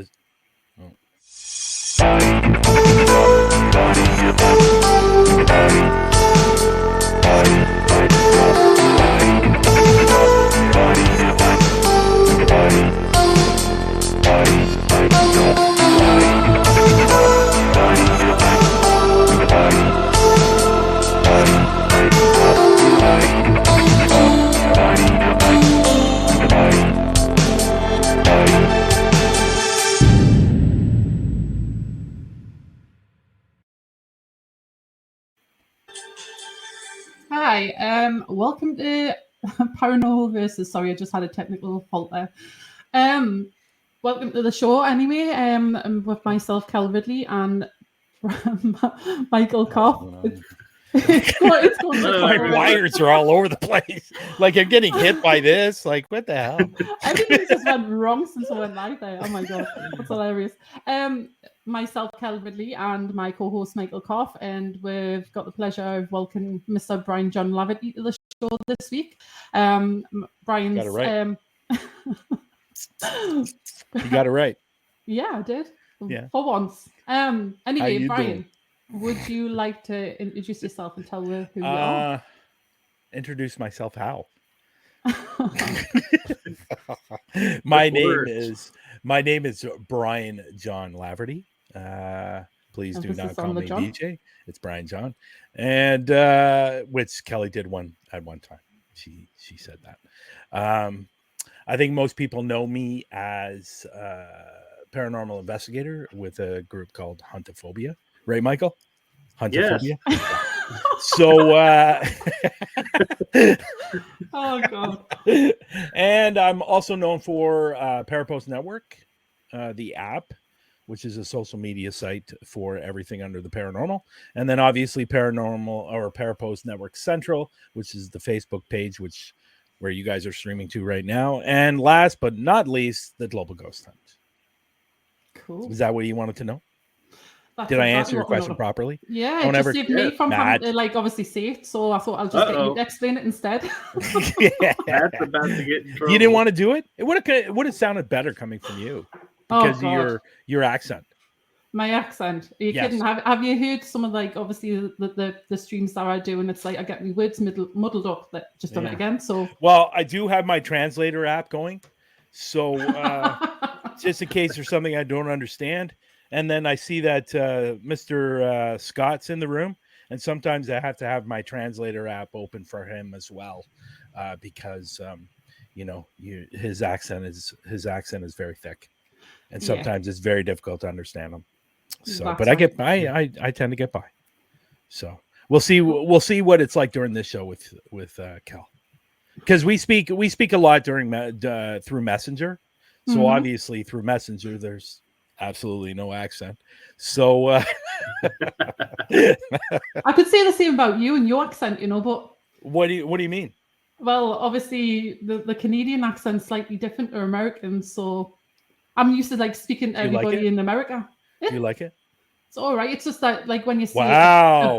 This, oh. Hi, welcome to Paranormal versus. Sorry, I just had a technical fault there. Welcome to the show. Anyway, I'm with myself, Cal Ridley, and Michael Koff. It's going My wires are all over the place. Like I'm getting hit by this. Like what the hell? Everything just went wrong since I went live there. Oh my god, that's hilarious. Myself, Cal Ridley, and my co-host Michael Koff, and we've got the pleasure of welcoming Mr. Bryan Jon Laverty to the show this week. Brian's got it right. You got it right. Yeah, I did. Yeah. For once. Anyway, Brian, doing? would you like to introduce yourself and tell who you are? Introduce myself how? My name is Bryan Jon Laverty. Please do not call me DJ. It's Bryan Jon, and which Kelly did at one time. She said that. I think most people know me as paranormal investigator with a group called Huntophobia. Right, Michael? Huntophobia. Yes. So, oh god! And I'm also known for Parapost Network, the app, which is a social media site for everything under the paranormal, and then obviously Paranormal or Parapost Network Central, which is the Facebook page, where you guys are streaming to right now, and last but not least, the Global Ghost Hunt. Cool. Is that what you wanted to know? Did I answer your question properly? Yeah, it just saved me from having to obviously say it, so I thought I'll just get you to explain it instead. Yeah. That's about to get in trouble. You didn't want to do it? It would have sounded better coming from you because of your accent. My accent? Are you kidding? Have you heard some of obviously the streams that I do, and it's like I get my words muddled up. That just done it again. So well, I do have my translator app going, so just in case there's something I don't understand. And then I see that Mr. Scott's in the room, and sometimes I have to have my translator app open for him as well, because his accent is very thick, and sometimes it's very difficult to understand him. So, but I tend to get by. So we'll see what it's like during this show with Cal, because we speak a lot through Messenger. So obviously through Messenger there's absolutely no accent. So I could say the same about you and your accent, but what do you mean? Well, obviously the Canadian accent's slightly different to American, so I'm used to speaking to everybody in America. Do you like it? It's all right. It's just that when you say wow.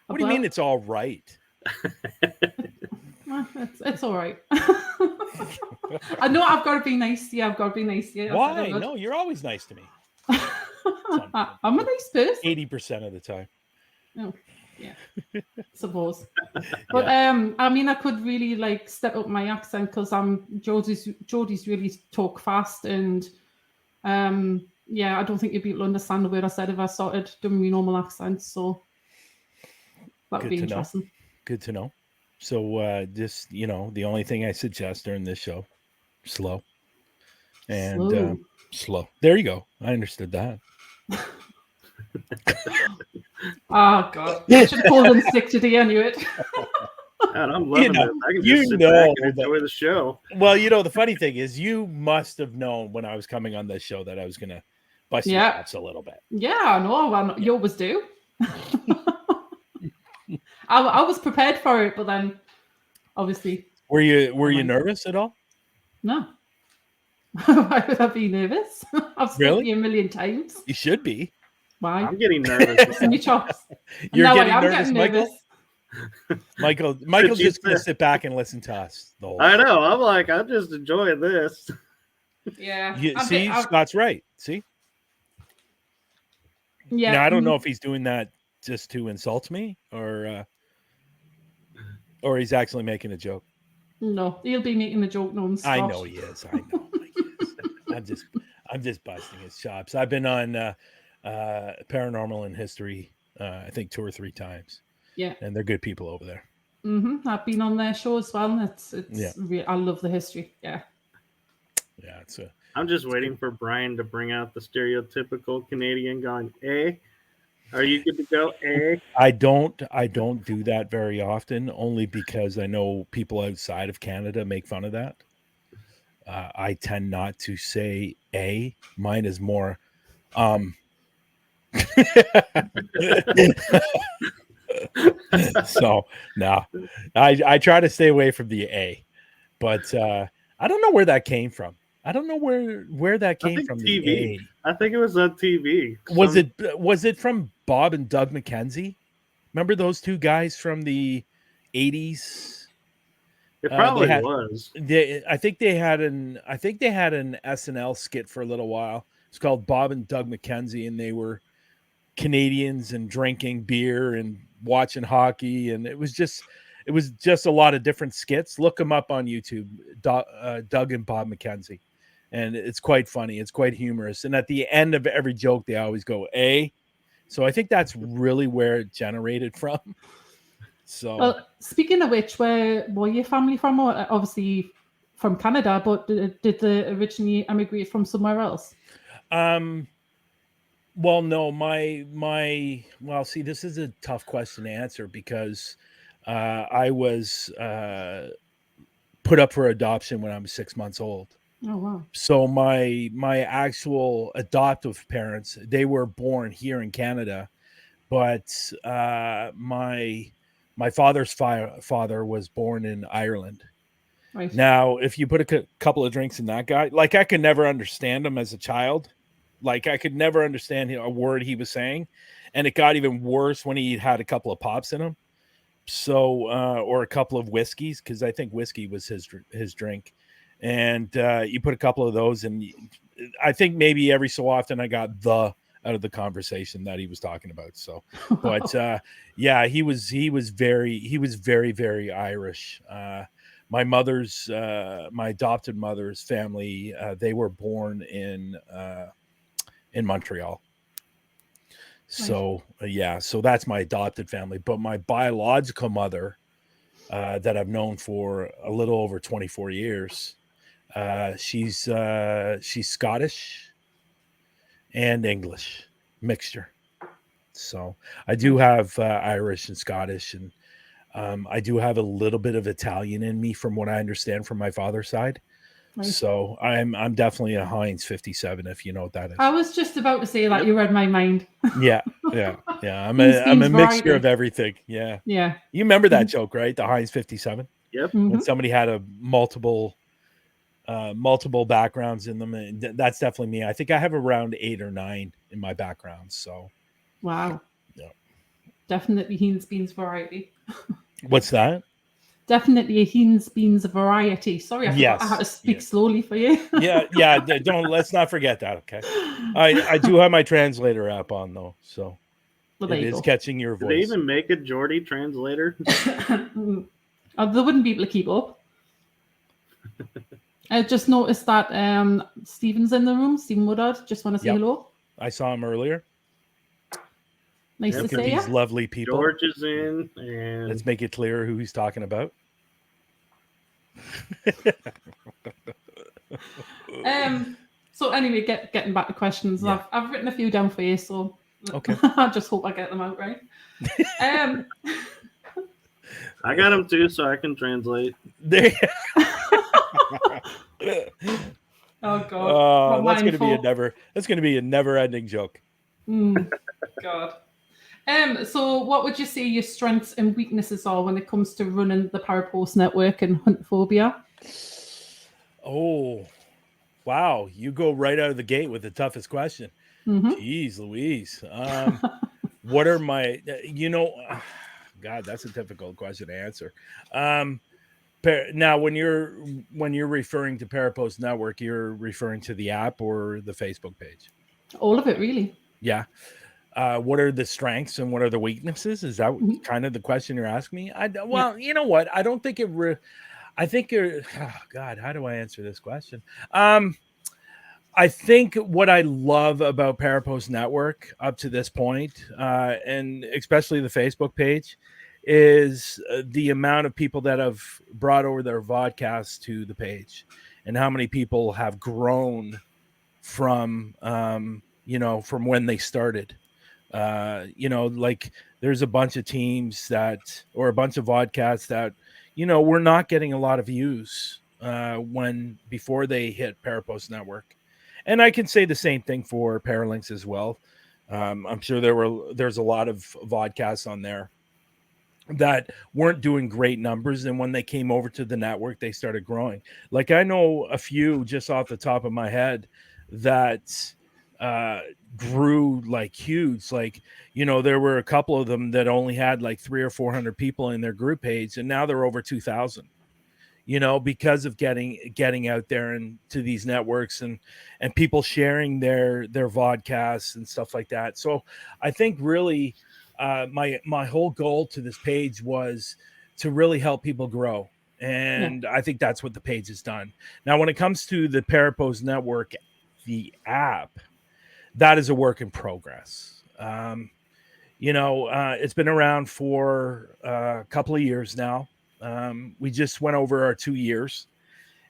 What do you mean it's all right? It's all right. I know I've got to be nice to you. Why? No, you're always nice to me. I'm a nice person. 80% of the time. Oh, yeah. Suppose. But I mean, I could really step up my accent because Jodie's really talk fast, and I don't think you'd be able to understand the word I said if I started doing my normal accent. So that would be interesting. Good to know. So just the only thing I suggest during this show, slow. And slow. There you go. I understood that. Oh god. I should have called in sick today, I knew it. Man, I'm loving this. I can just sit back and enjoy the show. Well, the funny thing is you must have known when I was coming on this show that I was gonna bust your chops a little bit. Yeah, I know. You always do. I was prepared for it, but then obviously. Were you nervous at all? No. Why would I be nervous? I've spoken to you a million times. You should be. Why? I'm getting nervous. Your chops. You're getting nervous, Michael? Michael's just gonna sit back and listen to us the whole I know. I'm just enjoying this. Yeah. Scott's right. See? Yeah. Now, I don't know if he's doing that just to insult me or he's actually making a joke. No, he'll be making a joke non-stop. I know he is. I know he is. I'm just busting his chops. I've been on Paranormal in History, I think 2 or 3 times. Yeah. And they're good people over there. Mm-hmm. I've been on their show as well. It's I love the history. Yeah. Yeah, I'm just waiting for Brian to bring out the stereotypical Canadian going, "Eh? Are you good to go? Eh?" I don't do that very often, only because I know people outside of Canada make fun of that. I tend not to say "a." Mine is more so no, I try to stay away from the "a," but I don't know where that came from. I don't know where that came from. TV. The "a." I think it was on TV. Was it from Bob and Doug McKenzie? Remember those 2 guys from the 80s? It probably was. I think they had an SNL skit for a little while. It's called Bob and Doug McKenzie, and they were Canadians and drinking beer and watching hockey, and it was just a lot of different skits. Look them up on YouTube, Doug and Bob McKenzie, and it's quite funny. It's quite humorous. And at the end of every joke, they always go "a." So I think that's really where it generated from. So, well, speaking of which, where were your family from? Obviously from Canada, but did they originally emigrate from somewhere else? Well, no, well, see, this is a tough question to answer because I was put up for adoption when I was 6 months old. Oh, wow. So my actual adoptive parents, they were born here in Canada, but my father's father was born in Ireland. Right. Now, if you put a couple of drinks in that guy, like I could never understand him as a child. Like I could never understand a word he was saying. And it got even worse when he had a couple of pops in him. So, or a couple of whiskeys, because I think whiskey was his drink. And you put a couple of those, and I think maybe every so often I got out of the conversation that he was talking about. So, but yeah, he was very, very Irish. My adopted mother's family, they were born in Montreal. So so that's my adopted family. But my biological mother, that I've known for a little over 24 years, she's Scottish and English mixture. So I do have Irish and Scottish, and I do have a little bit of Italian in me, from what I understand from my father's side. Right. So I'm definitely a Heinz 57, if you know what that is. I was just about to say that. You read my mind. Yeah. I'm a mixture of everything. Yeah. Yeah. You remember that joke, right? The Heinz 57. Yep. When somebody had a multiple backgrounds in them, and that's definitely me. I think I have around 8 or 9 in my background. So. Wow. Yeah. Definitely Heinz beans variety. What's that? Definitely a Heinz beans variety. Sorry, I forgot how to speak slowly for you. yeah. Let's not forget that. Okay. I do have my translator app on though, so it is catching your voice. Did they even make a Geordie translator? They wouldn't be able to keep up. I just noticed that Stephen's in the room. Stephen Woodard. Just want to say hello. I saw him earlier. Nice to see these lovely people. George is in, and let's make it clear who he's talking about. So anyway, getting back to questions. Yeah. I've written a few down for you, so okay. I just hope I get them out right. I got them too, so I can translate. Oh God! That's gonna be a never-ending joke. God. So what would you say your strengths and weaknesses are when it comes to running the Parapost Network and Huntphobia? Oh, wow. You go right out of the gate with the toughest question. Jeez Louise. What are my, God, that's a difficult question to answer. Now, when you're referring to Parapost Network, you're referring to the app or the Facebook page? All of it, really. Yeah. What are the strengths and what are the weaknesses? Is that Mhm. kind of the question you're asking me? Yeah. You know what? I don't think it. I think you're. Oh God, how do I answer this question? I think what I love about Parapost Network up to this point, and especially the Facebook page, is the amount of people that have brought over their vodcasts to the page, and how many people have grown from, from when they started. Like there's a bunch of teams or a bunch of vodcasts that, were not getting a lot of views before they hit Parapost Network. And I can say the same thing for Paralinks as well. I'm sure there's a lot of vodcasts on there that weren't doing great numbers, and when they came over to the network they started growing. Like I know a few just off the top of my head that grew like huge. Like, there were a couple of them that only had like 300 or 400 people in their group page, and now they're over 2,000, because of getting out there and to these networks, and people sharing their vodcasts and stuff like that. So I think really my whole goal to this page was to really help people grow, and I think that's what the page has done. Now, when it comes to the Parapost Network, the app, that is a work in progress. It's been around for a couple of years now. We just went over our 2 years,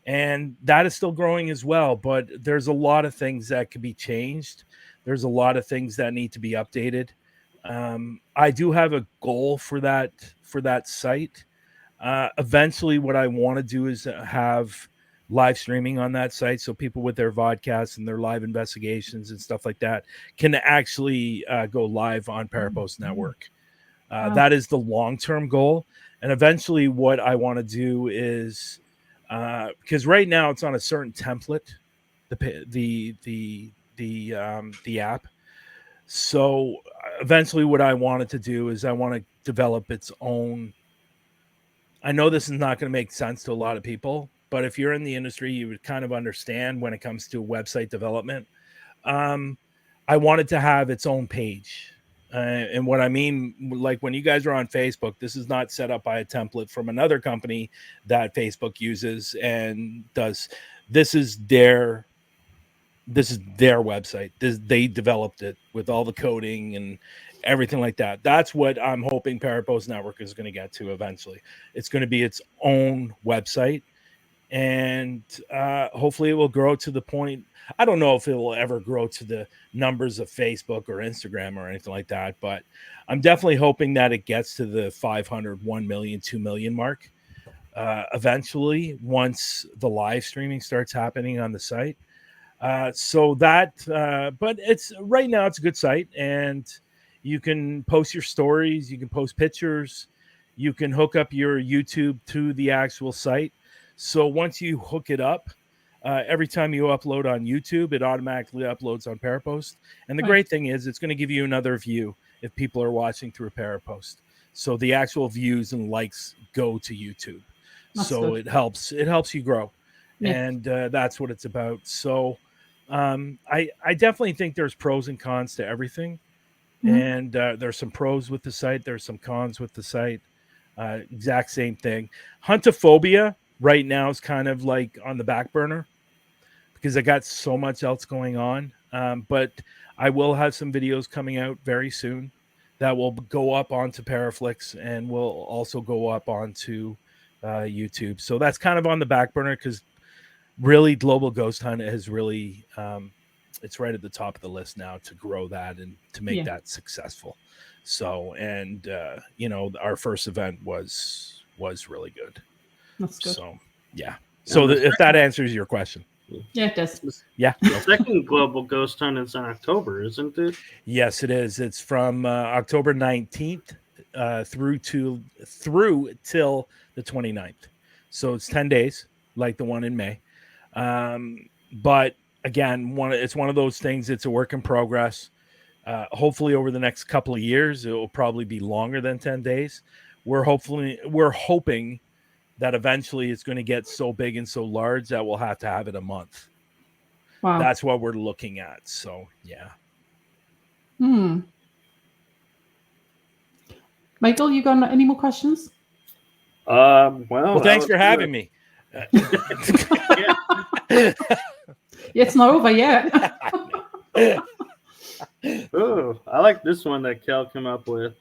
and that is still growing as well. But there's a lot of things that could be changed. There's a lot of things that need to be updated. I do have a goal for that site. Eventually, what I want to do is have live streaming on that site, so people with their vodcasts and their live investigations and stuff like that can actually go live on Parapost Network. That is the long-term goal. And eventually what I want to do is, because right now it's on a certain template, the app. So eventually what I wanted to do is I want to develop its own. I know this is not going to make sense to a lot of people, but if you're in the industry, you would kind of understand when it comes to website development. I wanted to have its own page. And what I mean, like when you guys are on Facebook, this is not set up by a template from another company that Facebook uses and does. This is their website. They developed it with all the coding and everything like that. That's what I'm hoping Parapost Network is going to get to eventually. It's going to be its own website, and hopefully it will grow to the point. I don't know if it will ever grow to the numbers of Facebook or Instagram or anything like that, but I'm definitely hoping that it gets to the 500, 1 million, 2 million mark eventually, once the live streaming starts happening on the site. But it's right now it's a good site, and you can post your stories, you can post pictures, you can hook up your YouTube to the actual site. So once you hook it up, every time you upload on YouTube, it automatically uploads on Parapost. And the great thing is it's going to give you another view if people are watching through Parapost. So the actual views and likes go to YouTube. That's so good. it helps you grow. Yeah. And that's what it's about. So I definitely think there's pros and cons to everything. And there's some pros with the site. There's some cons with the site. Exact same thing. Huntophobia right now is kind of like on the back burner because I got so much else going on. But I will have some videos coming out very soon that will go up onto Paraflix and will also go up onto YouTube. So that's kind of on the back burner because really Global Ghost Hunt has really it's right at the top of the list now to grow that and to make that successful. So, and our first event was really good. That's good. So, yeah. So if that answers your question. Yeah, it does. Yeah. The second Global Ghost Hunt is in October, isn't it? Yes, it is. It's from October 19th through till the 29th. So it's 10 days, like the one in May. But again, it's one of those things. It's a work in progress. Hopefully, over the next couple of years, it will probably be longer than 10 days. We're hoping that eventually it's going to get so big and so large that we'll have to have it a month. Wow. That's what we're looking at. So yeah. Michael, you got any more questions? Well, Thanks for having me. It's not over yet. Oh, I like this one that Kel came up with.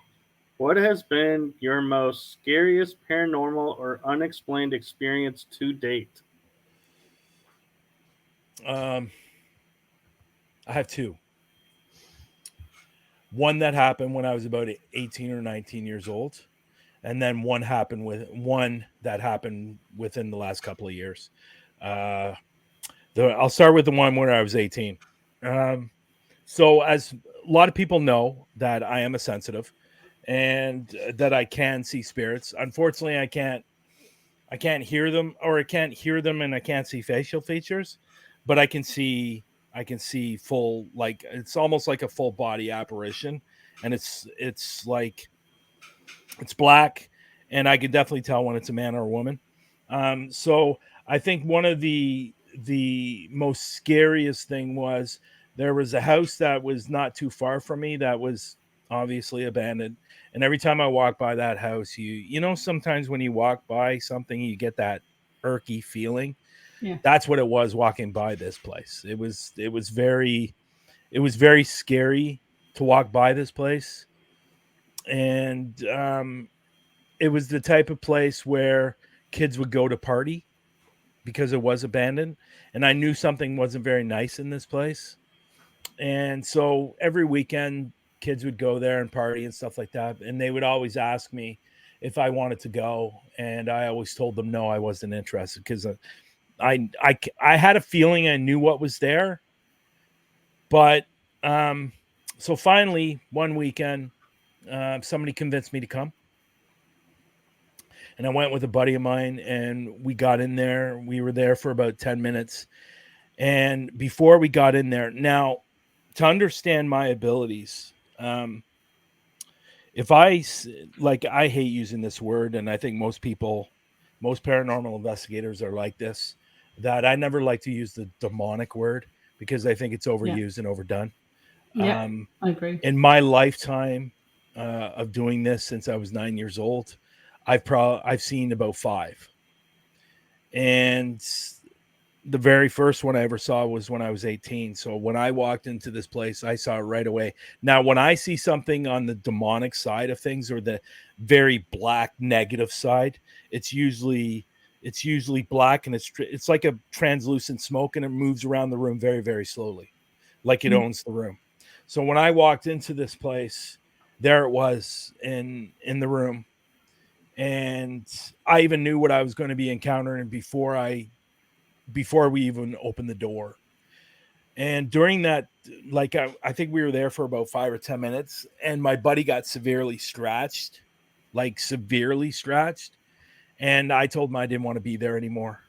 What has been your most scariest paranormal or unexplained experience to date? I have two. One that happened when I was about 18 or 19 years old, and then one that happened within the last couple of years. I'll start with the one when I was 18. So as a lot of people know that I am a sensitive and that I can see spirits. Unfortunately, I can't hear them, or I can't hear them, and I can't see facial features, but I can see full, like it's almost like a full body apparition, and it's like it's black, and I can definitely tell when it's a man or a woman. So I think one of the most scariest thing was there was a house that was not too far from me that was obviously abandoned, and every time I walk by that house, you know sometimes when you walk by something you get that irky feeling. Yeah. That's what it was walking by this place. It was very scary to walk by this place, and it was the type of place where kids would go to party because it was abandoned, and I knew something wasn't very nice in this place. And so every weekend kids would go there and party and stuff like that, and they would always ask me if I wanted to go, and I always told them no, I wasn't interested, because I had a feeling I knew what was there. But so finally one weekend, somebody convinced me to come, and I went with a buddy of mine, and we got in there. We were there for about 10 minutes. And before we got in there, now to understand my abilities, if I hate using this word, and I think most paranormal investigators are like this, that I never like to use the demonic word because I think it's overused and overdone. Yeah, I agree. In my lifetime of doing this since I was 9 years old, I've seen about 5. And the very first one I ever saw was when I was 18. So when I walked into this place, I saw it right away. Now, when I see something on the demonic side of things, or the very black negative side, it's usually black, and it's like a translucent smoke, and it moves around the room very, very slowly, like it owns the room. So when I walked into this place, there it was in the room. And I even knew what I was going to be encountering before we even opened the door. And during that, like I think we were there for about 5 or 10 minutes, and my buddy got severely scratched. And I told him I didn't want to be there anymore.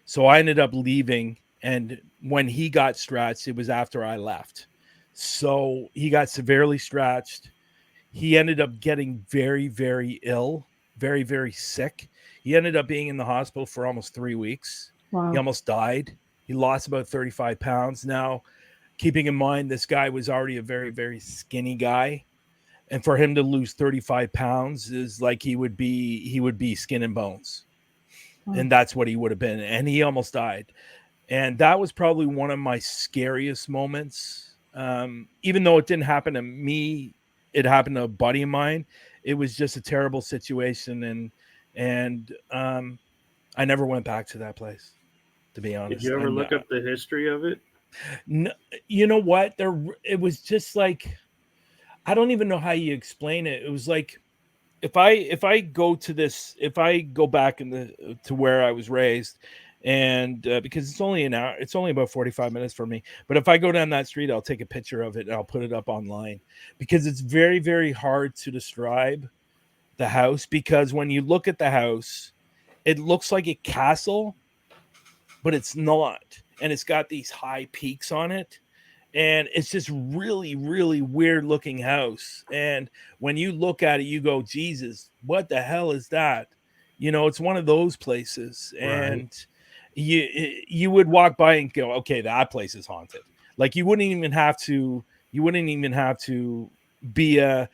So I ended up leaving, and when he got scratched, it was after I left. So he got severely scratched. He ended up getting very, very ill, very, very sick. He ended up being in the hospital for almost 3 weeks. Wow. He almost died. He lost about 35 pounds. Now, keeping in mind, this guy was already a very, very skinny guy. And for him to lose 35 pounds is like he would be skin and bones. Wow. And that's what he would have been. And he almost died. And that was probably one of my scariest moments. Even though it didn't happen to me, it happened to a buddy of mine. It was just a terrible situation. And I never went back to that place, to be honest. Did you ever look up the history of it? No, you know what? It was just like, I don't even know how you explain it. It was like, if I go back to where I was raised, and because it's only an hour, it's only about 45 minutes for me. But if I go down that street, I'll take a picture of it and I'll put it up online, because it's very, very hard to describe the house. Because when you look at the house, it looks like a castle, but it's not. And it's got these high peaks on it. And it's just really, really weird looking house. And when you look at it, you go, Jesus, what the hell is that? It's one of those places, Right. and you would walk by and go, okay, that place is haunted. Like you wouldn't even have to be a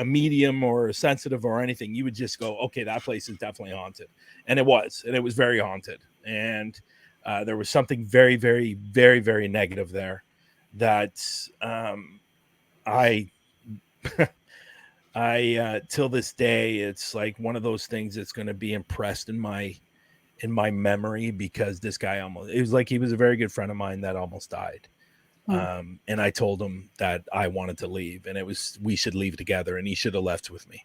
medium or a sensitive or anything. You would just go, okay, that place is definitely haunted. And it was very haunted. And there was something very, very, very, very negative there that I till this day, it's like one of those things that's going to be impressed in my memory, because this guy it was like he was a very good friend of mine that almost died. And I told him that I wanted to leave, and we should leave together, and he should have left with me.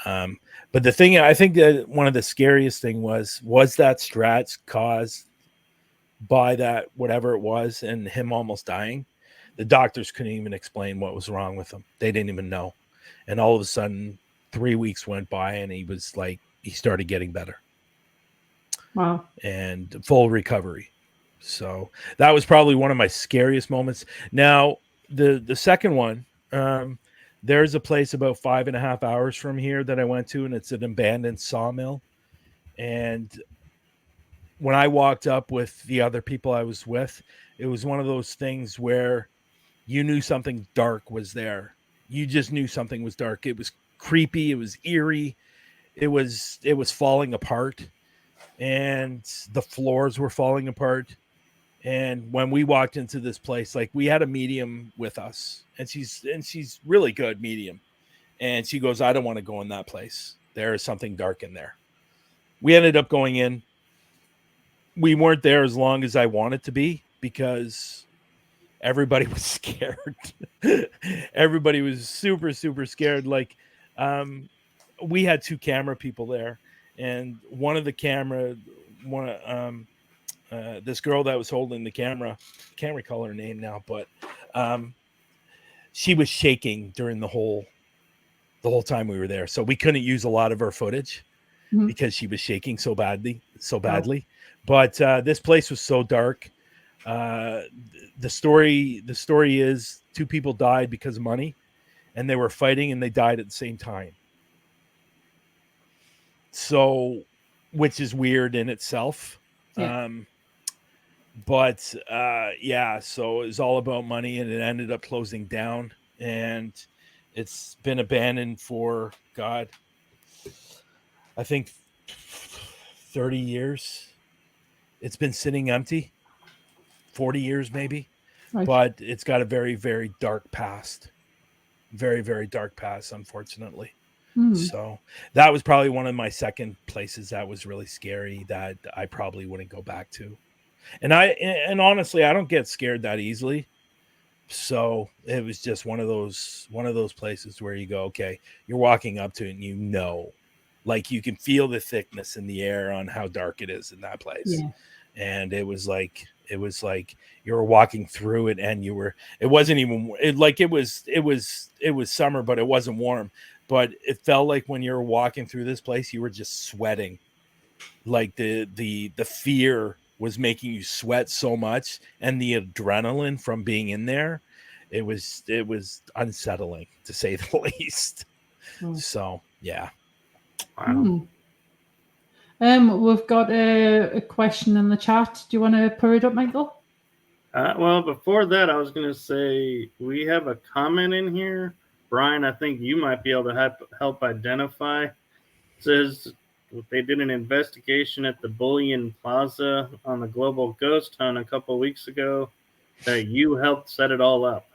But the thing, I think that one of the scariest thing was that Strats caused by that, whatever it was, and him almost dying. The doctors couldn't even explain what was wrong with him. They didn't even know. And all of a sudden 3 weeks went by and he started getting better. Wow. And full recovery. So that was probably one of my scariest moments. Now, the second one, there's a place about 5.5 hours from here that I went to, and it's an abandoned sawmill. And when I walked up with the other people I was with, it was one of those things where you knew something dark was there. You just knew something was dark. It was creepy. It was eerie. It was falling apart, and the floors were falling apart. And when we walked into this place, like, we had a medium with us, and she's really good medium. And she goes, I don't want to go in that place. There is something dark in there. We ended up going in. We weren't there as long as I wanted to be, because everybody was scared. Everybody was super, super scared. Like, we had 2 camera people there, and one of the camera, this girl that was holding the camera, can't recall her name now, but she was shaking during the whole time we were there. So we couldn't use a lot of her footage because she was shaking so badly. Oh. But this place was so dark. The story is 2 people died because of money, and they were fighting and they died at the same time. So, which is weird in itself. Yeah. So it was all about money, and it ended up closing down, and it's been abandoned for, God, I think 30 years. It's been sitting empty. 40 years maybe. Right. But it's got a very, very dark past. Very, very dark past, unfortunately. So that was probably one of my second places that was really scary that I probably wouldn't go back to. And honestly, I don't get scared that easily. So it was just one of those places where you go, okay, you're walking up to it and like you can feel the thickness in the air on how dark it is in that place. Yeah. And it was like you were walking through it, and it was summer, but it wasn't warm. But it felt like when you were walking through this place, you were just sweating. Like the fear was making you sweat so much, and the adrenaline from being in there, it was unsettling, to say the least. So yeah. Wow. We've got a question in the chat. Do you want to put it up, Michael? Well, before that, I was going to say we have a comment in here. Brian, I think you might be able to help identify. It says they did an investigation at the Bullion Plaza on the Global Ghost Hunt a couple of weeks ago, that you helped set it all up.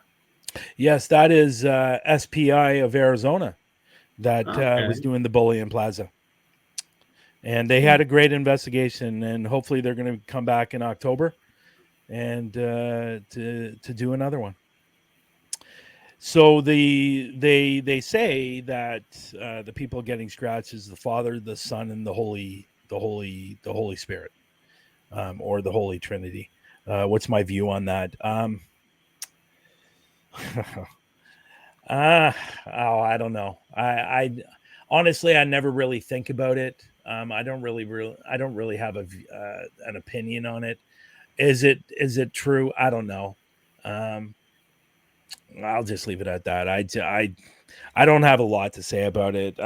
Yes, that is SPI of Arizona that was doing the Bullion Plaza. And they had a great investigation, and hopefully they're going to come back in October and to do another one. So they say that the people getting scratched is the Father, the Son, and the Holy Spirit, or the Holy Trinity. What's my view on that? I don't know. I honestly, I never really think about it. I don't really have an opinion on it. Is it true? I don't know. I'll just leave it at that. I don't have a lot to say about it.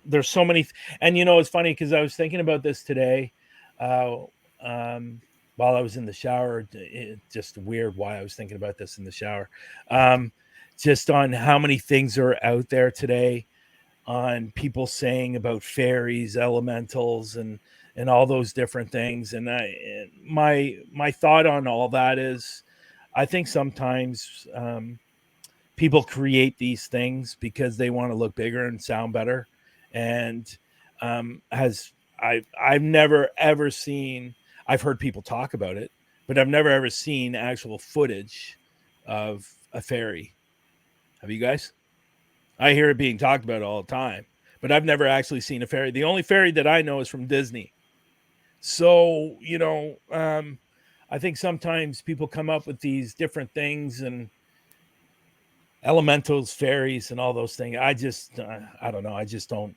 there's so many, and it's funny because I was thinking about this today, uh, while I was in the shower. Just weird why I was thinking about this in the shower, just on how many things are out there today, on people saying about fairies, elementals, and all those different things. And my thought on all that is, I think sometimes people create these things because they want to look bigger and sound better. And I've never ever seen. I've heard people talk about it, but I've never ever seen actual footage of a fairy. Have you guys? I hear it being talked about all the time, but I've never actually seen a fairy. The only fairy that I know is from Disney. So, I think sometimes people come up with these different things, and elementals, fairies, and all those things. I just, I don't know. I just don't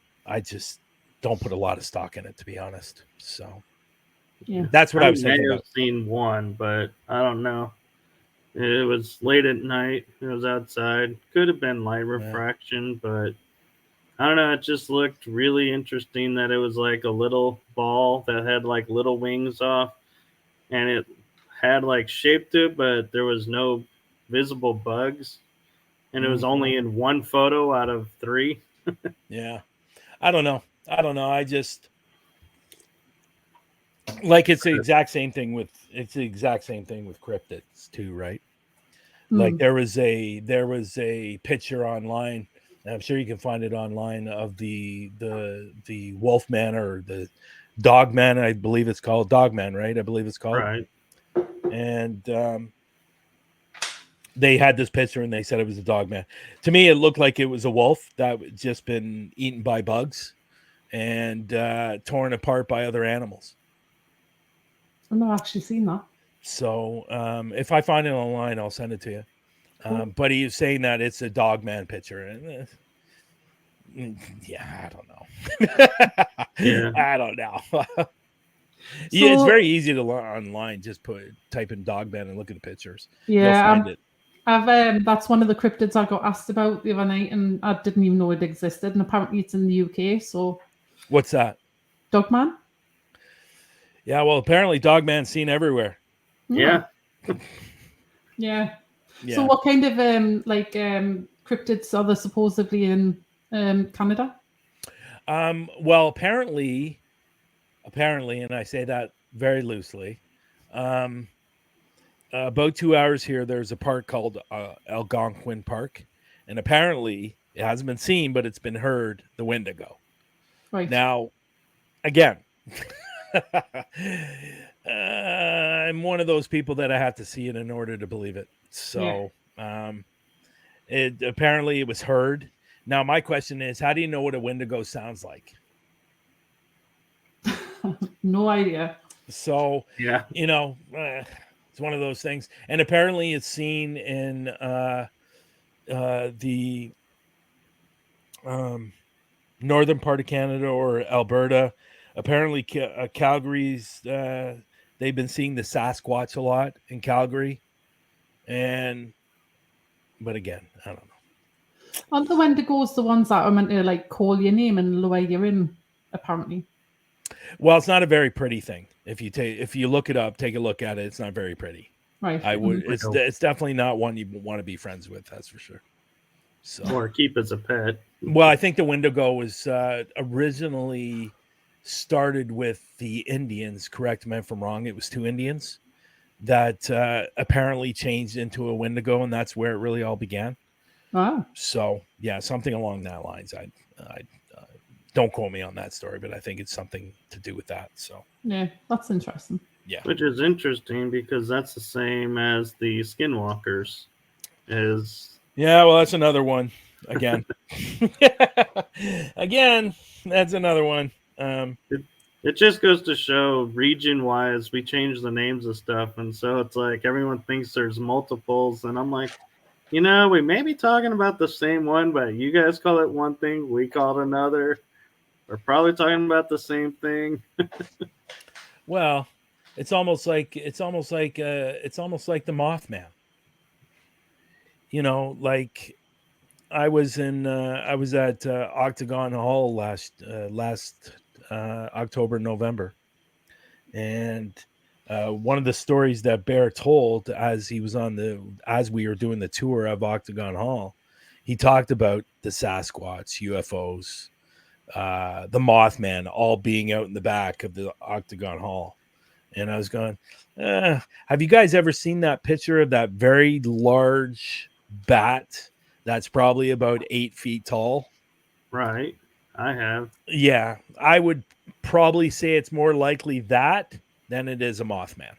put a lot of stock in it, to be honest. So, Yeah, that's what I was may thinking have about. seen one, but I don't know. It was late at night. It was outside. Could have been light refraction, but I don't know. It just looked really interesting that it was like a little ball that had like little wings off, and it had like shape to it, but there was no visible bugs, and it was only in one photo out of 3. Yeah. I don't know. I just like it's the exact same thing with cryptids too, right? Like there was a picture online, and I'm sure you can find it online, of the wolf man, or the dog man. I believe it's called dog man, right? I believe it's called. Right. And they had this picture and they said it was a dog man. To me, it looked like it was a wolf that had just been eaten by bugs and torn apart by other animals. I've not actually seen that. So if I find it online, I'll send it to you. Cool. But he was saying that it's a dog man picture. And yeah, I don't know. Yeah. I don't know. Yeah, it's very easy to learn online. Just type in dog man and look at the pictures. You'll find it. I've that's one of the cryptids I got asked about the other night, and I didn't even know it existed. And apparently, it's in the UK. So, what's that? Dogman. Yeah, well, apparently, Dogman's seen everywhere. Yeah. Yeah. So, what kind of cryptids are there supposedly in Canada? Well, apparently, and I say that very loosely. About 2 hours here, there's a park called Algonquin Park, and apparently it hasn't been seen, but it's been heard, the Wendigo. Right. Now, again, I'm one of those people that I have to see it in order to believe it. So, apparently it was heard. Now, my question is, how do you know what a Wendigo sounds like? No idea. So, yeah, it's one of those things. And apparently it's seen in the northern part of Canada, or Alberta. Apparently Calgary's, they've been seeing the Sasquatch a lot in Calgary. But again, I don't know. Aren't the Wendigos the ones that are meant to like call your name and lure you in, apparently? Well, it's not a very pretty thing. If you look it up, take a look at it. It's not very pretty. Right. It's definitely not one you want to be friends with. That's for sure. So, or keep as a pet. Well, I think the Wendigo was originally started with the Indians. Correct me if I'm wrong. It was 2 Indians that apparently changed into a Wendigo, and that's where it really all began. Wow. So yeah, something along that lines. I don't quote me on that story, but I think it's something to do with that. So yeah, that's interesting. Yeah, which is interesting because that's the same as the Skinwalkers. Yeah, well, that's another one. Again, that's another one. It just goes to show, region-wise, we change the names of stuff, and so it's like everyone thinks there's multiples, and I'm like, we may be talking about the same one, but you guys call it one thing, we call it another. We're probably talking about the same thing. Well, it's almost like the Mothman. I was at Octagon Hall last October, November, and one of the stories that Bear told as we were doing the tour of Octagon Hall, he talked about the Sasquatch, UFOs, the Mothman, all being out in the back of the Octagon Hall, and I was going, have you guys ever seen that picture of that very large bat that's probably about 8 feet tall? Right. I have. Yeah, I would probably say it's more likely that than it is a Mothman.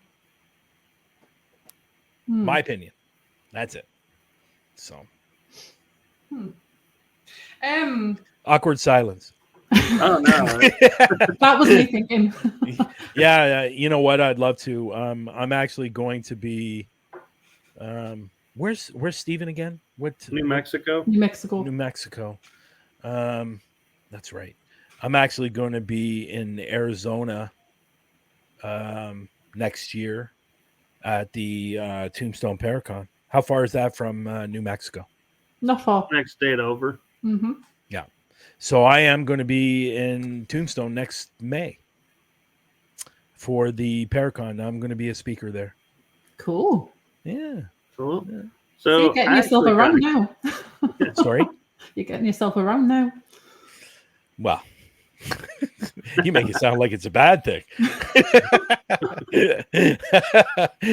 My opinion. That's it. So. Awkward silence. Oh no. That was me thinking. Yeah, you know what? I'd love to. I'm actually going to be. Where's Steven again? New Mexico. New Mexico. New Mexico. That's right. I'm actually going to be in Arizona next year at the Tombstone Paracon. How far is that from New Mexico? Not far. Next state over. Mm-hmm. Yeah. So I am going to be in Tombstone next May for the Paracon. I'm going to be a speaker there. Cool. Yeah. Cool. Yeah. So you're getting yourself around now. Sorry? You're getting yourself around now. Well, you make it sound like it's a bad thing.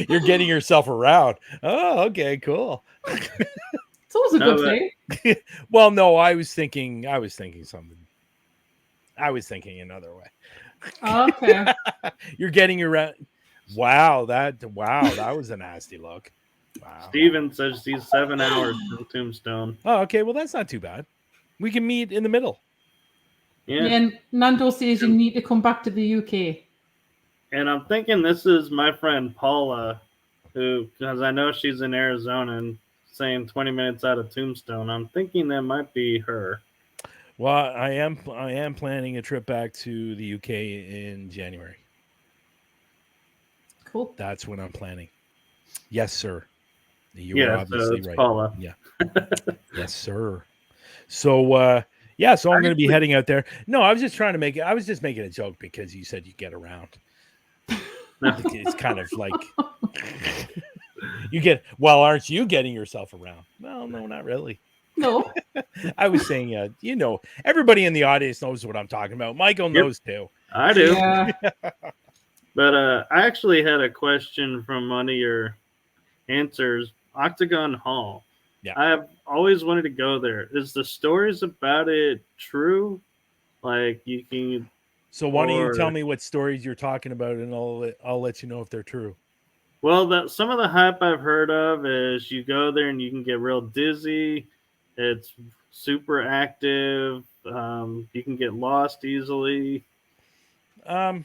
You're getting yourself around. Oh, okay, cool. It's always a good thing. Well, no, I was thinking something. I was thinking another way. Oh, okay. You're getting around. Wow, that was a nasty look. Wow. Steven says he's 7 hours from Tombstone. Oh, okay. Well, that's not too bad. We can meet in the middle. Yeah. And Nando says you need to come back to the UK. And I'm thinking this is my friend Paula, who, because I know she's in Arizona and saying 20 minutes out of Tombstone. I'm thinking that might be her. Well, I am planning a trip back to the UK in January. Cool. That's what I'm planning. Yes, sir. You are obviously right. Paula. Yeah. Yes, sir. So, yeah, so I'm going to be heading out there. No, I was just making a joke because you said you get around. It's kind of like aren't you getting yourself around? Well, no, not really. No. I was saying, everybody in the audience knows what I'm talking about. Michael knows too. I do. Yeah. But I actually had a question from one of your answers, Octagon Hall. Yeah. I've always wanted to go there. Is the stories about it true? Like you can. So why don't you tell me what stories you're talking about, and I'll let you know if they're true. Well, some of the hype I've heard of is you go there and you can get real dizzy. It's super active. You can get lost easily. I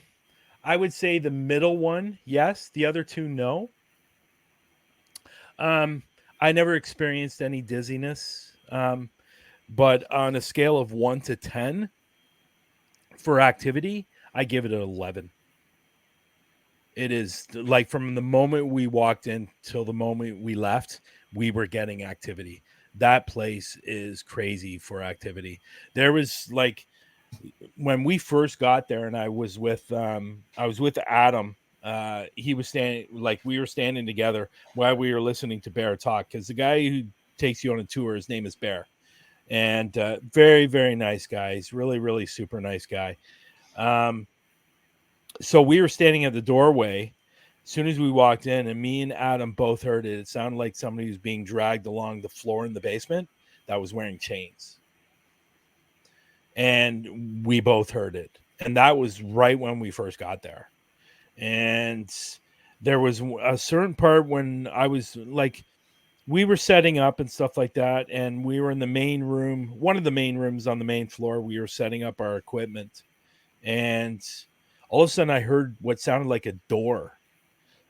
would say the middle one, yes. The other two, no. I never experienced any dizziness. But on a scale of 1 to 10 for activity, I give it an 11. It is like from the moment we walked in till the moment we left, we were getting activity. That place is crazy for activity. There was like when we first got there, and I was with Adam. He was we were standing together while we were listening to Bear talk, because the guy who takes you on a tour, his name is Bear, and very, very nice guy. He's really, really super nice guy. So we were standing at the doorway as soon as we walked in, and me and Adam both heard it. It sounded like somebody was being dragged along the floor in the basement that was wearing chains. And we both heard it. And that was right when we first got there. And there was a certain part when I was like, we were setting up and stuff like that. And we were in the main room, one of the main rooms on the main floor. We were setting up our equipment. And all of a sudden I heard what sounded like a door.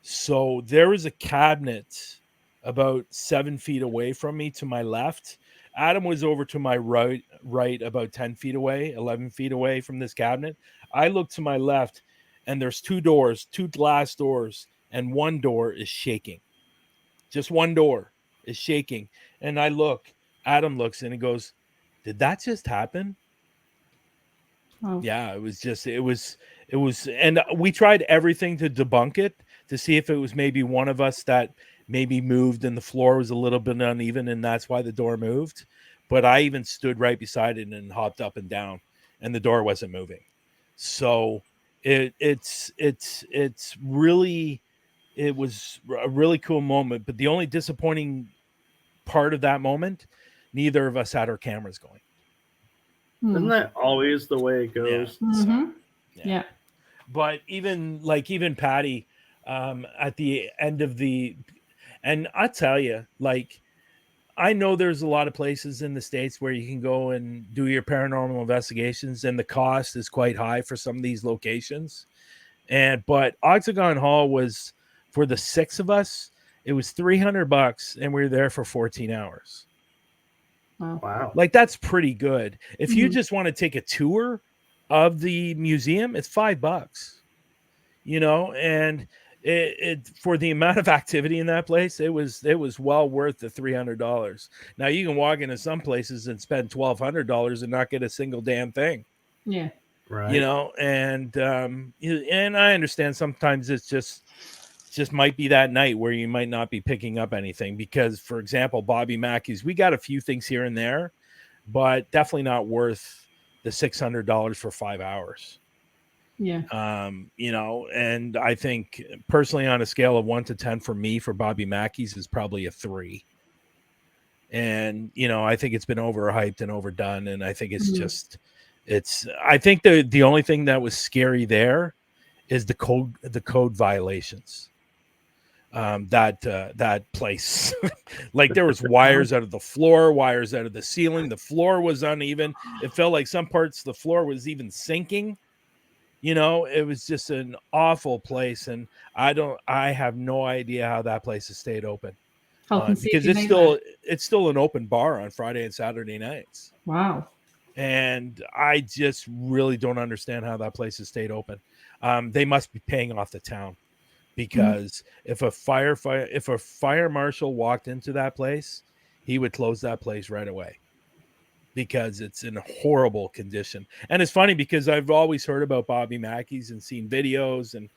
So there was a cabinet about 7 feet away from me to my left. Adam was over to my right about 10 feet away, 11 feet away from this cabinet. I looked to my left, and there's two glass doors, and one door is shaking. Just one door is shaking. And I look, Adam looks and he goes, "Did that just happen?" Oh. Yeah, it was, and we tried everything to debunk it to see if it was maybe one of us that maybe moved and the floor was a little bit uneven and that's why the door moved. But I even stood right beside it and hopped up and down, and the door wasn't moving. So it's really, it was a really cool moment. But the only disappointing part of that moment, neither of us had our cameras going. Isn't that always the way it goes? Yeah. So, Mhm. Yeah. But even Patty, at the end of and I tell you, like, I know there's a lot of places in the States where you can go and do your paranormal investigations, and the cost is quite high for some of these locations. But Octagon Hall was, for the 6 of us, it was $300, and we were there for 14 hours. Wow. Like, that's pretty good. If you Mhm. just want to take a tour of the museum, it's $5, and it for the amount of activity in that place, it was well worth the $300. Now you can walk into some places and spend $1,200 and not get a single damn thing. Yeah. Right. And I understand sometimes it's just might be that night where you might not be picking up anything, because, for example, Bobby Mackey's, we got a few things here and there, but definitely not worth the $600 for 5 hours. Yeah. And I think personally, on a scale of 1 to 10 for me, for Bobby Mackey's is probably a 3. And, I think it's been overhyped and overdone. And I think it's I think the only thing that was scary there is the code violations. That place, like, there was wires out of the floor, wires out of the ceiling. The floor was uneven. It felt like some parts of the floor was even sinking. It was just an awful place, and I have no idea how that place has stayed open, Health and because safety it's still an open bar on Friday and Saturday nights. Wow. And I just really don't understand how that place has stayed open. They must be paying off the town, because if a fire marshal walked into that place, he would close that place right away, because it's in a horrible condition. And it's funny because I've always heard about Bobby Mackey's and seen videos, and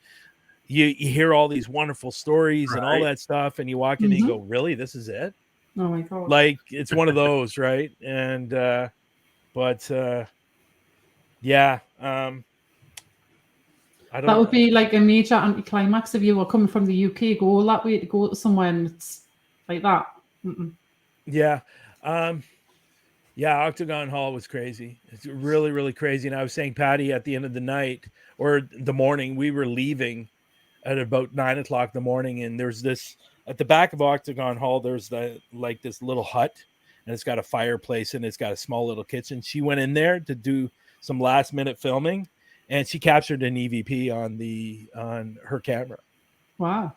you hear all these wonderful stories and all that stuff, and you walk in and you go, really, this is it? Oh my God. Like, it's one of those, right? And yeah, I don't That would be like a major anticlimax if you were coming from the UK, go all that way to go to somewhere and it's like that. Yeah. Yeah, Octagon Hall was crazy. It's really, really crazy. And I was saying, Patty, at the end of the night or the morning, we were leaving at about 9:00 in the morning, and there's this at the back of Octagon Hall. There's this little hut, and it's got a fireplace and it's got a small little kitchen. She went in there to do some last minute filming, and she captured an EVP on her camera. Wow.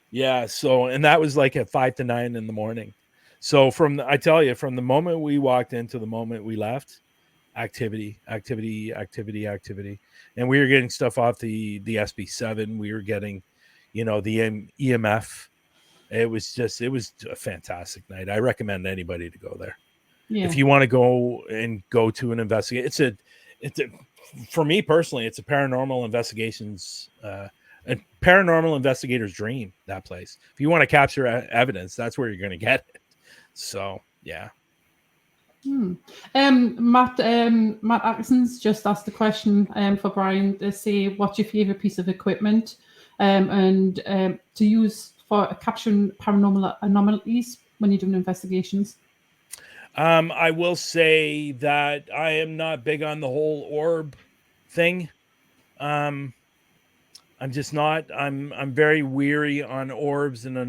Yeah. So, and that was like at 5 to 9 in the morning. So I tell you, from the moment we walked in to the moment we left, activity. And we were getting stuff off the SB7. We were getting, the EMF. It was a fantastic night. I recommend anybody to go there. Yeah. If you want to go to an investigation, for me personally, it's a paranormal investigations, a paranormal investigator's dream, that place. If you want to capture evidence, that's where you're going to get it. So, yeah. Matt Atkinson's just asked a question for Brian to say, what's your favorite piece of equipment and to use for capturing paranormal anomalies when you're doing investigations? I will say that I am not big on the whole orb thing. I'm just not. I'm very weary on orbs and I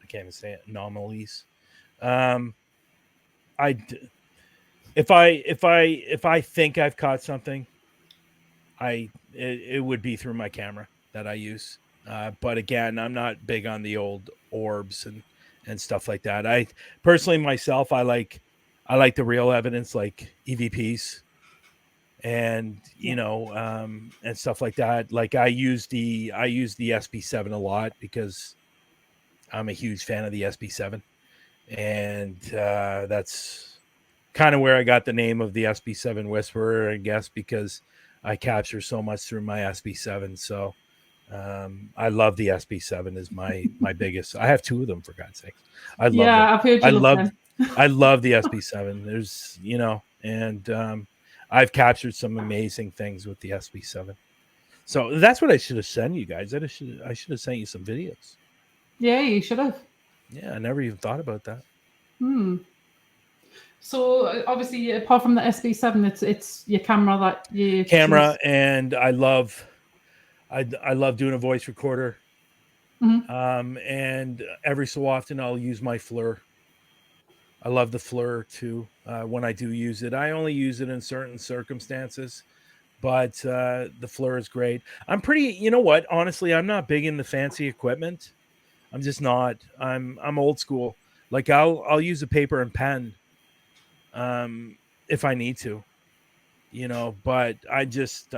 can't even say it, anomalies. If I think I've caught something, it would be through my camera that I use. But again, I'm not big on the old orbs and stuff like that. I personally myself, I like the real evidence, like EVPs and and stuff like that. Like, I use the SB7 a lot because I'm a huge fan of the SB7. and that's kind of where I got the name of the SB7 Whisperer, I guess, because I capture so much through my SB7. So I love the SB7 is my biggest. I have 2 of them, for God's sake. I love them. I've heard you love them. I love the SB7. There's, and I've captured some amazing things with the SB7. So that's what I should have sent you guys. I should have sent you some videos. Yeah, you should have. Yeah, I never even thought about that. So obviously, apart from the SB7, it's your camera that you choose. And I love doing a voice recorder. And every so often I'll use my FLIR. I love the FLIR too. When I do use it, I only use it in certain circumstances, but the FLIR is great. I'm pretty, you know what? Honestly, I'm not big in the fancy equipment. I'm just not. I'm old school. Like I'll use a paper and pen, if I need to, But I'm just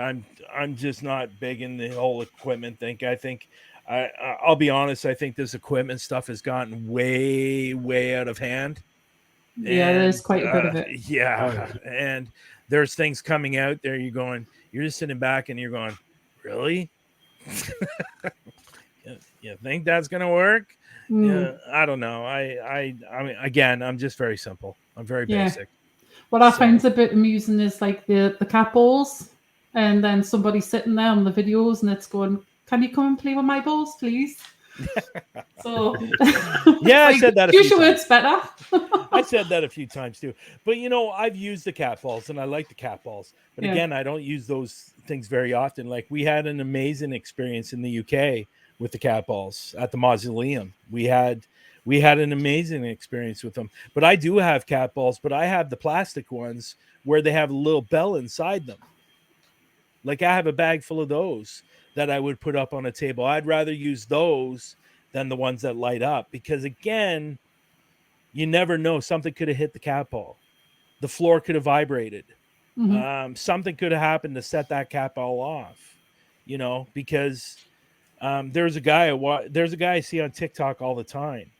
not big in the whole equipment thing. I think I'll be honest. I think this equipment stuff has gotten way out of hand. Yeah, there's quite a bit of it. Yeah, and there's things coming out there. You're just sitting back and you're going, really? You think that's gonna work? Yeah, I don't know. I mean, again, I'm just very simple. I'm very basic. What I find a bit amusing is like the cat balls, and then somebody sitting there on the videos, and it's going, "Can you come and play with my balls, please?" So yeah, I said that. Use your words better. I said that a few times too. But I've used the cat balls, and I like the cat balls. But again, I don't use those things very often. Like we had an amazing experience in the UK with the cat balls at the Mausoleum. We had an amazing experience with them. But I do have cat balls, but I have the plastic ones where they have a little bell inside them. Like I have a bag full of those that I would put up on a table. I'd rather use those than the ones that light up, because again, you never know. Something could have hit the cat ball. The floor could have vibrated. Something could have happened to set that cat ball off, because there's a guy I see on TikTok all the time.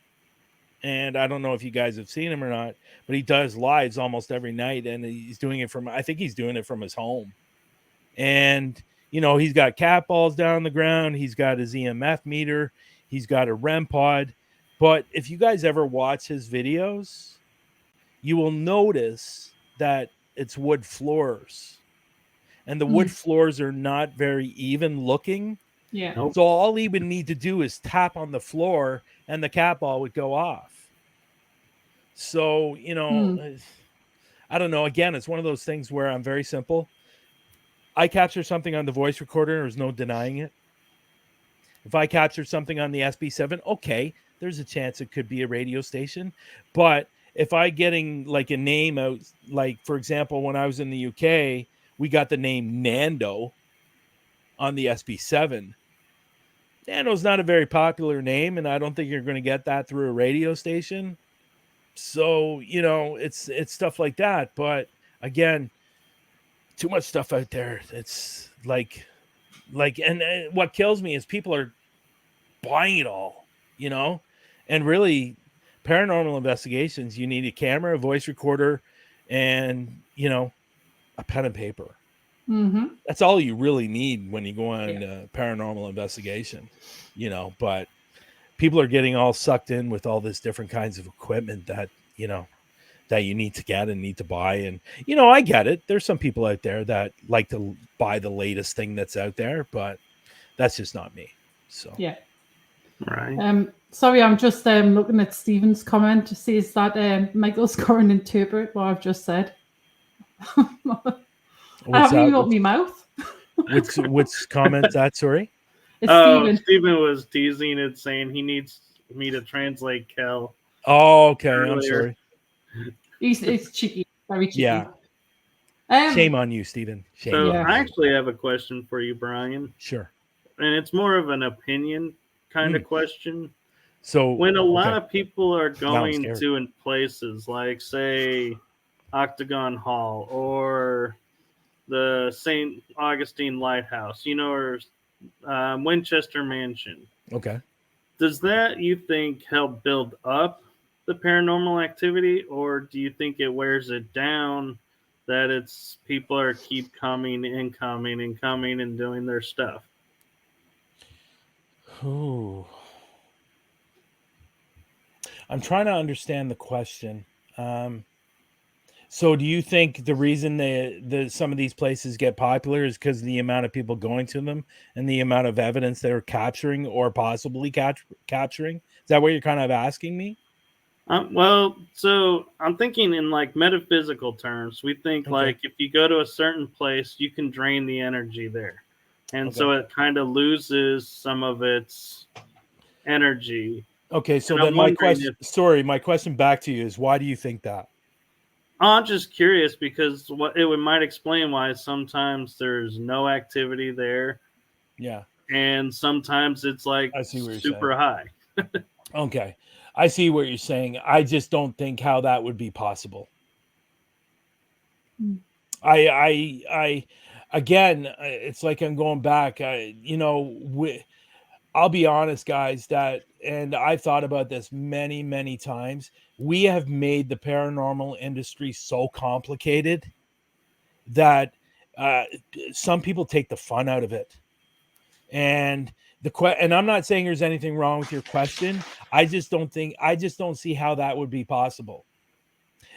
And I don't know if you guys have seen him or not, but he does lives almost every night. And he's doing it I think he's doing it from his home. And, he's got cat balls down on the ground. He's got his EMF meter. He's got a REM pod. But if you guys ever watch his videos, you will notice that it's wood floors. And the wood floors are not very even looking. Yeah. Nope. So all he would need to do is tap on the floor and the cat ball would go off. So, I don't know. Again, it's one of those things where I'm very simple. I capture something on the voice recorder. There's no denying it. If I capture something on the SB7, okay, there's a chance it could be a radio station. But if I getting like a name out, like for example, when I was in the UK, we got the name Nando on the SB7. Nando's not a very popular name, and I don't think you're going to get that through a radio station. So, it's stuff like that. But again, too much stuff out there. It's like, and what kills me is people are buying it all, and really paranormal investigations, you need a camera, a voice recorder, and, a pen and paper. That's all you really need when you go on a paranormal investigation, but people are getting all sucked in with all this different kinds of equipment that, that you need to get and need to buy. And, I get it. There's some people out there that like to buy the latest thing that's out there, but that's just not me. So, yeah. Right. Sorry, I'm just looking at Stephen's comment. It says that Michael's going to interpret what I've just said. I haven't even opened my mouth. Which comment that? Sorry. It's Stephen was teasing it, saying he needs me to translate Kel. Oh, okay. Earlier. I'm sorry. He's cheeky, very cheeky. Yeah. Shame on you, Stephen. Shame. So I actually have a question for you, Brian. Sure. And it's more of an opinion kind of question. So when a lot of people are going to in places like, say, Octagon Hall or the St. Augustine Lighthouse, or Winchester Mansion. Okay. Does that, you think, help build up the paranormal activity, or do you think it wears it down that it's people are keep coming and coming and coming and doing their stuff? Ooh. I'm trying to understand the question. So do you think the reason some of these places get popular is because of the amount of people going to them and the amount of evidence they're capturing or possibly capturing? Is that what you're kind of asking me? Well, so I'm thinking in like metaphysical terms. We think Okay. like if you go to a certain place, you can drain the energy there. And Okay. so it kind of loses some of its energy. Okay, so And then I'm my wondering question, if my question back to you is, why do you think that? I'm just curious because might explain why sometimes there's no activity there Yeah, and sometimes it's like I see what you're saying. super high. Okay, I see what you're saying. I just don't think how that would be possible. I again, it's like I'm going back. I'll be honest, guys, and I've thought about this many, many times. We have made the paranormal industry so complicated that uh, some people take the fun out of it. And and I'm not saying there's anything wrong with your question. I just don't see how that would be possible.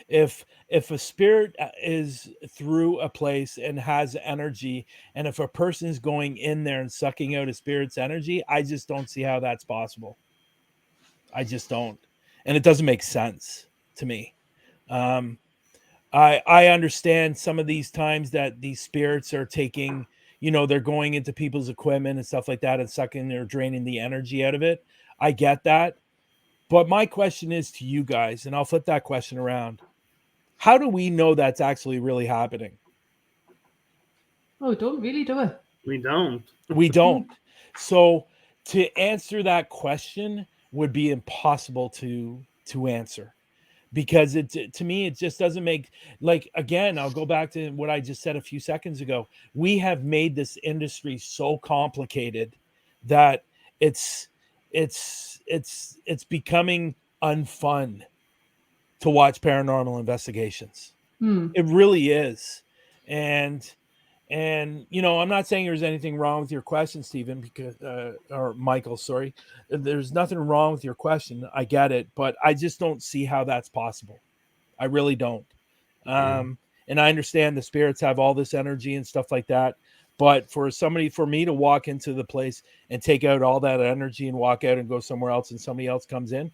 If a spirit is through a place and has energy, and if a person is going in there and sucking out a spirit's energy, I just don't see how that's possible. I just don't, and it doesn't make sense to me. um I understand some of these times that these spirits are taking, they're going into people's equipment and stuff like that and sucking or draining the energy out of it. I get that, but my question is to you guys, and I'll flip that question around. How do we know that's actually really happening? Oh, don't really do it. We don't. We don't. So to answer that question would be impossible to answer, because to me it just doesn't make, like, again, I'll go back to what I just said a few seconds ago. We have made this industry so complicated that it's becoming unfun to watch paranormal investigations. It really is. And I'm not saying there's anything wrong with your question, Stephen, because or Michael, sorry. There's nothing wrong with your question. I get it, but I just don't see how that's possible. I really don't. And I understand the spirits have all this energy and stuff like that, but for me to walk into the place and take out all that energy and walk out and go somewhere else and somebody else comes in,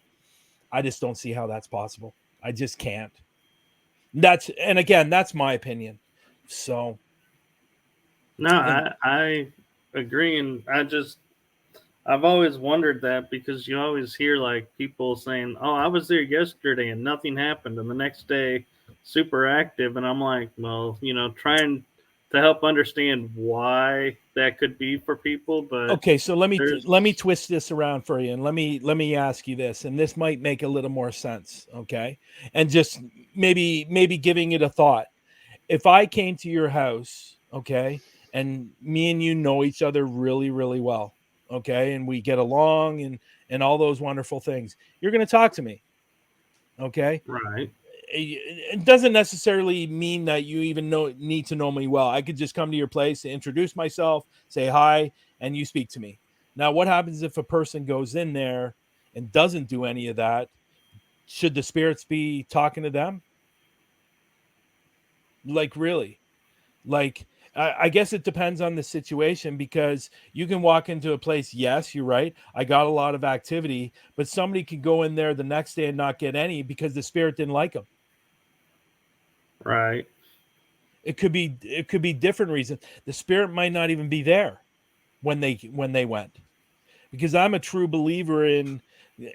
I just don't see how that's possible. I just can't. And again, that's my opinion. So No, I agree, and I've always wondered that because you always hear like people saying, "Oh, I was there yesterday and nothing happened," and the next day, super active, and I'm like, well, trying to help understand why that could be for people, but okay, so let me twist this around for you, and let me ask you this, and this might make a little more sense, okay? And just maybe giving it a thought. If I came to your house, okay, and me and you know each other really, really well, okay, and we get along and all those wonderful things, you're going to talk to me, okay? right, It doesn't necessarily mean that you even need to know me well. I could just come to your place, introduce myself, say hi, and you speak to me. Now, what happens if a person goes in there and doesn't do any of that? Should the spirits be talking to them? Like, really? Like, I guess it depends on the situation, because you can walk into a place. Yes, you're right. I got a lot of activity, but somebody can go in there the next day and not get any because the spirit didn't like them. right. It could be different reasons. The spirit might not even be there when they went. Because I'm a true believer in,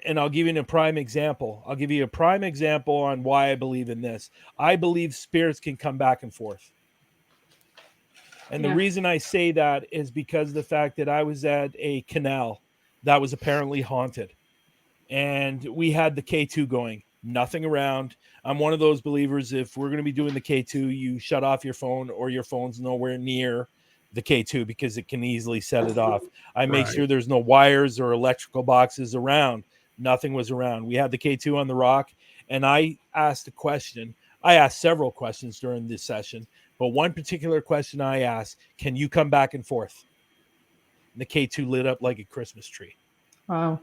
and I'll give you a prime example. I'll give you a prime example on why I believe in this. I believe spirits can come back and forth. And the reason I say that is because of the fact that I was at a canal that was apparently haunted. And we had the K2 going, nothing around. I'm one of those believers, if we're going to be doing the K2, you shut off your phone, or your phone's nowhere near the K2 because it can easily set it off. I make sure there's no wires or electrical boxes around. Nothing was around. We had the K2 on the rock, and I asked a question. I asked several questions during this session, but one particular question I asked, can you come back and forth? And the K2 lit up like a Christmas tree. Wow.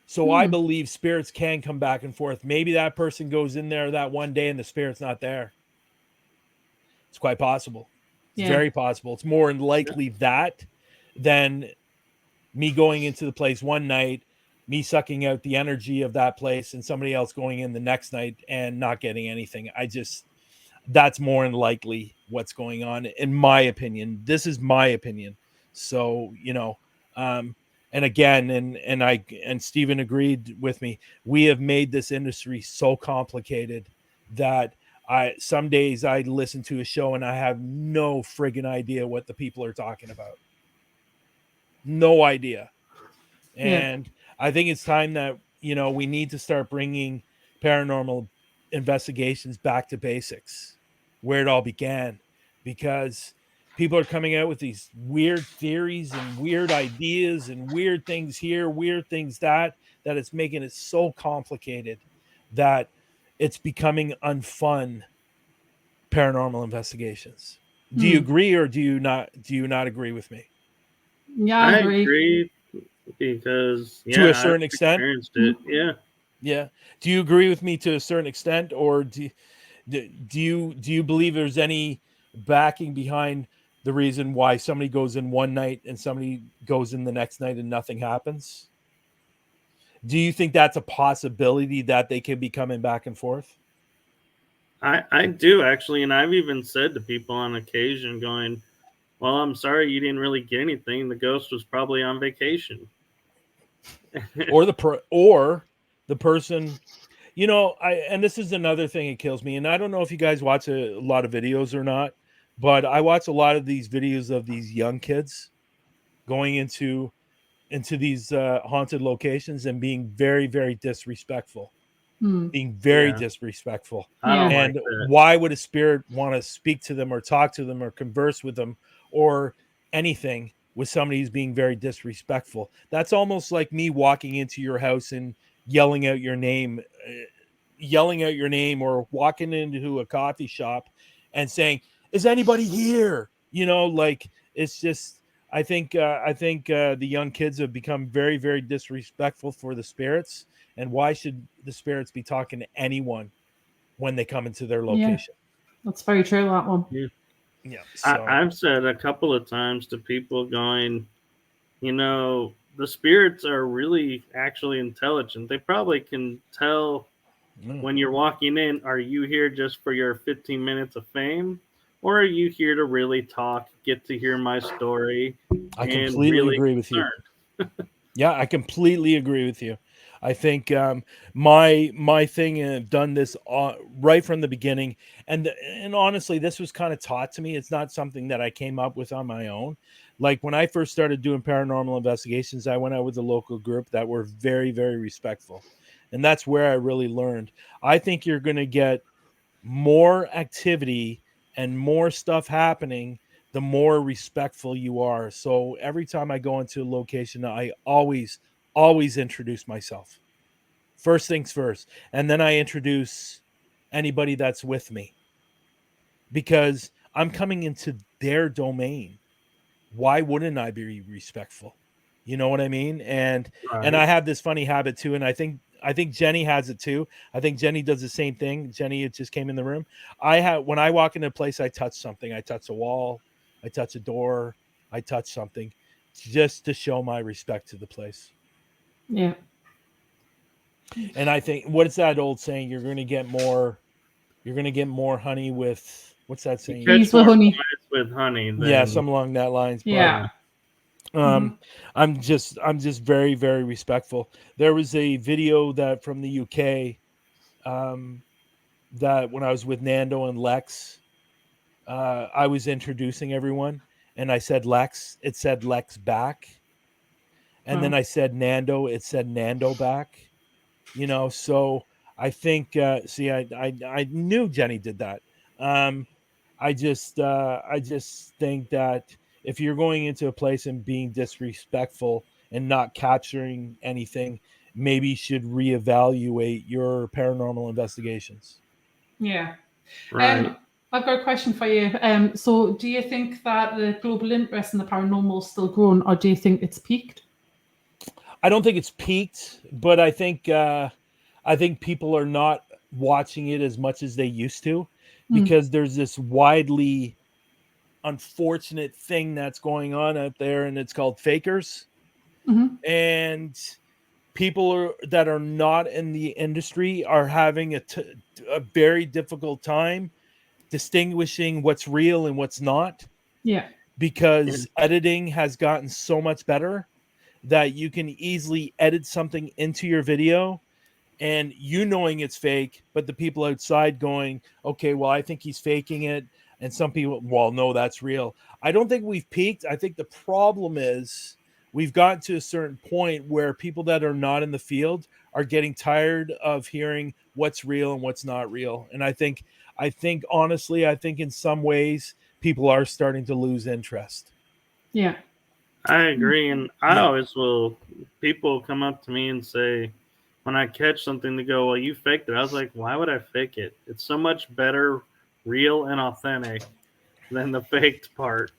So I believe spirits can come back and forth. Maybe that person goes in there that one day and the spirit's not there. It's quite possible. It's very possible. It's more likely that than me going into the place one night, me sucking out the energy of that place, and somebody else going in the next night and not getting anything. That's more than likely what's going on, in my opinion. This is my opinion. So, and again, and Stephen agreed with me. We have made this industry so complicated that some days I listen to a show and I have no friggin' idea what the people are talking about. No idea. And I think it's time that, we need to start bringing paranormal investigations back to basics, where it all began, because people are coming out with these weird theories and weird ideas and weird things here, weird things that it's making it so complicated that it's becoming unfun paranormal investigations. Do you agree, or do you not agree with me? Yeah, I agree. Because to a certain extent, it. Yeah. Do you agree with me to a certain extent, or do you believe there's any backing behind the reason why somebody goes in one night and somebody goes in the next night and nothing happens? Do you think that's a possibility that they can be coming back and forth? I do, actually, and I've even said to people on occasion, going, well, I'm sorry you didn't really get anything. The ghost was probably on vacation. or the person, and this is another thing that kills me. And I don't know if you guys watch a lot of videos or not, but I watch a lot of these videos of these young kids going into these haunted locations and being very, very disrespectful. Being very disrespectful. And why would a spirit want to speak to them or talk to them or converse with them or anything with somebody who's being very disrespectful? That's almost like me walking into your house and yelling out your name, or walking into a coffee shop and saying, is anybody here? It's just, I think the young kids have become very, very disrespectful for the spirits. And why should the spirits be talking to anyone when they come into their location? That's very true, that one. Yeah. So. I've said a couple of times to people going, the spirits are really actually intelligent. They probably can tell when you're walking in, are you here just for your 15 minutes of fame? Or are you here to really talk, get to hear my story? I completely agree with you. Yeah, I completely agree with you. I think my thing, and I've done this right from the beginning, and honestly, this was kind of taught to me. It's not something that I came up with on my own. Like when I first started doing paranormal investigations, I went out with a local group that were very, very respectful, and that's where I really learned. I think you're going to get more activity and more stuff happening the more respectful you are. So every time I go into a location, I always introduce myself. First things first. And then I introduce anybody that's with me, because I'm coming into their domain. Why wouldn't I be respectful? You know what I mean? And I have this funny habit too. And I think Jenny has it too. I think Jenny does the same thing. Jenny, it just came in the room. When I walk into a place, I touch something. I touch a wall. I touch a door. I touch something just to show my respect to the place. Yeah. And I think, what is that old saying? You're going to get more honey with, what's that saying? Bees with honey. With honey. Yeah, something along that lines. Yeah. But, I'm just very, very respectful. There was a video that from the UK that when I was with Nando and Lex, I was introducing everyone, and I said Lex. It said Lex back, and then I said Nando. It said Nando back. So I think. I knew Jenny did that. I just think that if you're going into a place and being disrespectful and not capturing anything, maybe you should reevaluate your paranormal investigations. Yeah. Right. I've got a question for you. So do you think that the global interest in the paranormal is still growing, or do you think it's peaked? I don't think it's peaked, but I think people are not watching it as much as they used to, because there's this widely unfortunate thing that's going on out there, and it's called fakers. And people that are not in the industry are having a very difficult time distinguishing what's real and what's not. Yeah. Because editing has gotten so much better that you can easily edit something into your video, and you knowing it's fake, but the people outside going, okay, well, I think he's faking it. And some people, well, no, that's real. I don't think we've peaked. I think the problem is we've gotten to a certain point where people that are not in the field are getting tired of hearing what's real and what's not real. And I think honestly, I think in some ways people are starting to lose interest. Yeah. I agree. And I always will, people come up to me and say, when I catch something, to go, well, you faked it. I was like, why would I fake it? It's so much better, real and authentic than the faked part.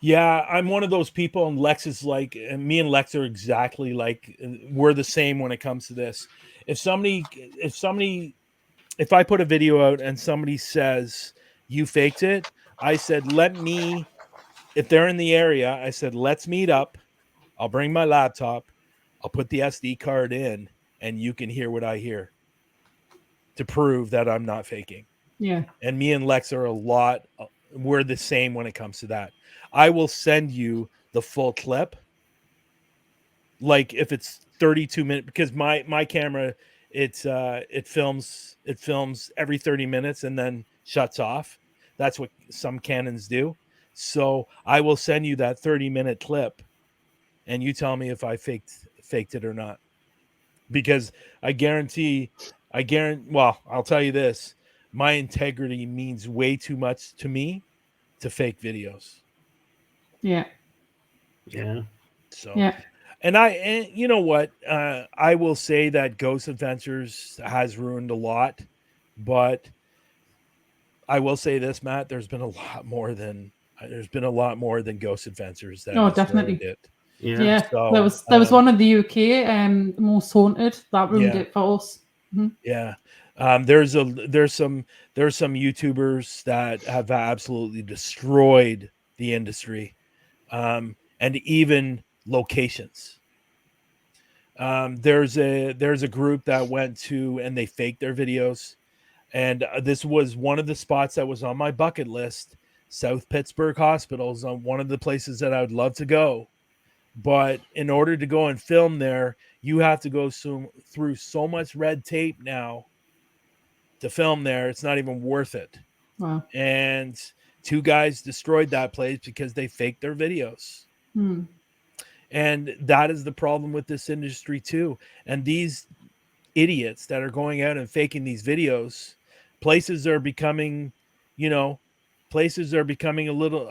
Yeah, I'm one of those people, and Lex is like, and me and Lex are exactly like, we're the same when it comes to this. If I put a video out and somebody says you faked it, I said, if they're in the area, I said, let's meet up. I'll bring my laptop. I'll put the SD card in, and you can hear what I hear to prove that I'm not faking. Yeah. And me and Lex are we're the same when it comes to that. I will send you the full clip. Like if it's 32 minutes, because my camera, it films every 30 minutes and then shuts off. That's what some Canons do. So I will send you that 30-minute clip, and you tell me if I faked it or not. Because I guarantee, well, I'll tell you this, my integrity means way too much to me to fake videos. Yeah. Yeah. So, yeah. and you know what? I will say that Ghost Adventures has ruined a lot, but I will say this, Matt, there's been a lot more than Ghost Adventures that Oh, has definitely. ruined it. Yeah. So, there was one in the UK, Most Haunted, that ruined it for us. Yeah. There's some YouTubers that have absolutely destroyed the industry, and even locations. There's a group that went to, and they faked their videos, and this was one of the spots that was on my bucket list. South Pittsburgh Hospital is on one of the places that I would love to go. But in order to go and film there, you have to go through so much red tape now to film there. It's not even worth it. Wow. And 2 guys destroyed that place because they faked their videos. And that is the problem with this industry too. And these idiots that are going out and faking these videos, places are becoming a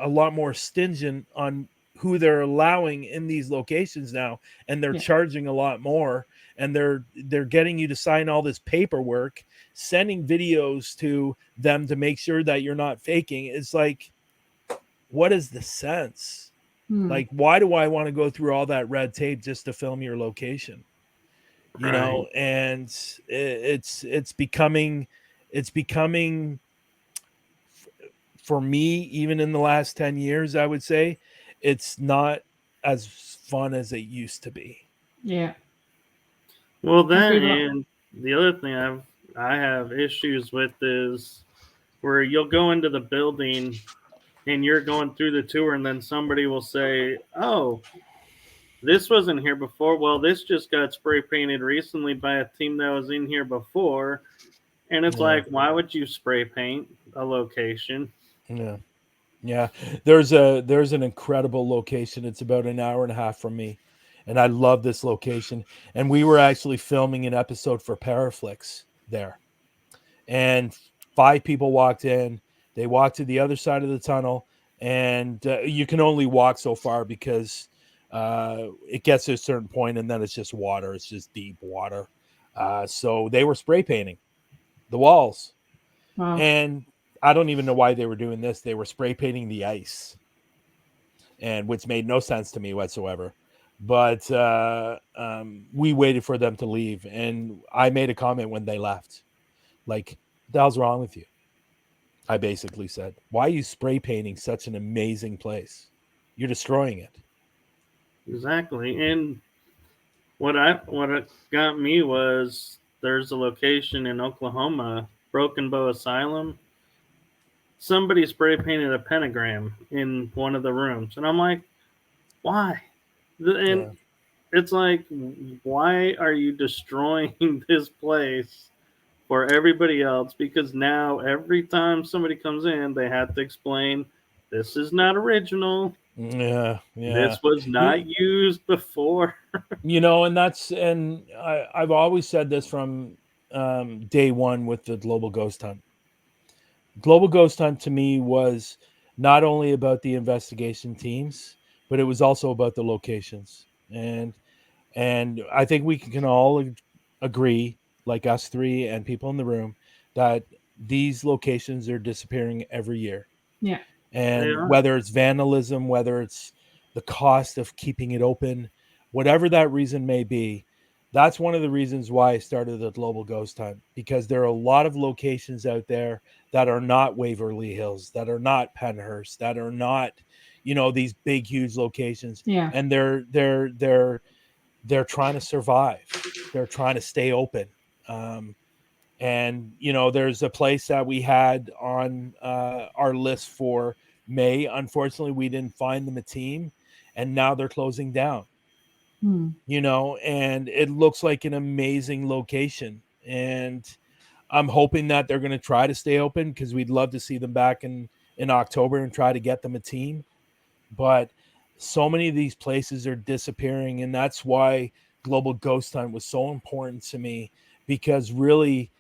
lot more stingent on who they're allowing in these locations now, and they're charging a lot more, and they're getting you to sign all this paperwork, sending videos to them to make sure that you're not faking. It's like, what is the sense? Like, why do I want to go through all that red tape just to film your location? You know, and it's becoming for me, even in the last 10 years, I would say it's not as fun as it used to be. Yeah. Well, then, and the other thing I have issues with is where you'll go into the building and you're going through the tour, and then somebody will say, "Oh, this wasn't here before. Well, this just got spray painted recently by a team that was in here before." And it's like, why would you spray paint a location? Yeah. There's an incredible location. It's about an hour and a half from me, and I love this location. And we were actually filming an episode for Paraflix there, and 5 people walked in. They walked to the other side of the tunnel, and you can only walk so far because It gets to a certain point, and then it's just water. It's just deep water. So they were spray painting the walls, Wow. and I don't even know why they were doing this. They were spray painting the ice, and which made no sense to me whatsoever. But we waited for them to leave, and I made a comment when they left, like, "The hell's wrong with you?" I basically said, "Why are you spray painting such an amazing place? You're destroying it." Exactly. And what it got me was there's a location in Oklahoma, Broken Bow Asylum. Somebody spray painted a pentagram in one of the rooms, and I'm like, why? And Yeah. it's like, why are you destroying this place for everybody else? Because now every time somebody comes in, they have to explain this is not original. Yeah, This was not used before. and I've always said this from day one with the Global Ghost Hunt. Global Ghost Hunt to me was not only about the investigation teams, but it was also about the locations. And I think we can all agree, like us three and people in the room, that these locations are disappearing every year. Yeah. They And are. whether it's vandalism, whether it's the cost of keeping it open, whatever that reason may be, that's one of the reasons why I started the Global Ghost Hunt, because there are a lot of locations out there that are not Waverly Hills, that are not Penhurst, that are not, these big, huge locations. Yeah. And they're trying to survive. They're trying to stay open. And there's a place that we had on our list for May. Unfortunately, we didn't find them a team, and now they're closing down. Hmm. And it looks like an amazing location. And I'm hoping that they're going to try to stay open, because we'd love to see them back in October and try to get them a team. But so many of these places are disappearing, and that's why Global Ghost Hunt was so important to me, because really,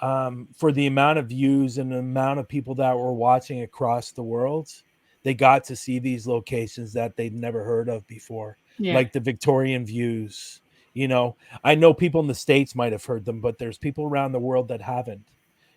for the amount of views and the amount of people that were watching across the world, they got to see these locations that they'd never heard of before, Yeah. like the Victorian views. I know people in the States might have heard them, but there's people around the world that haven't.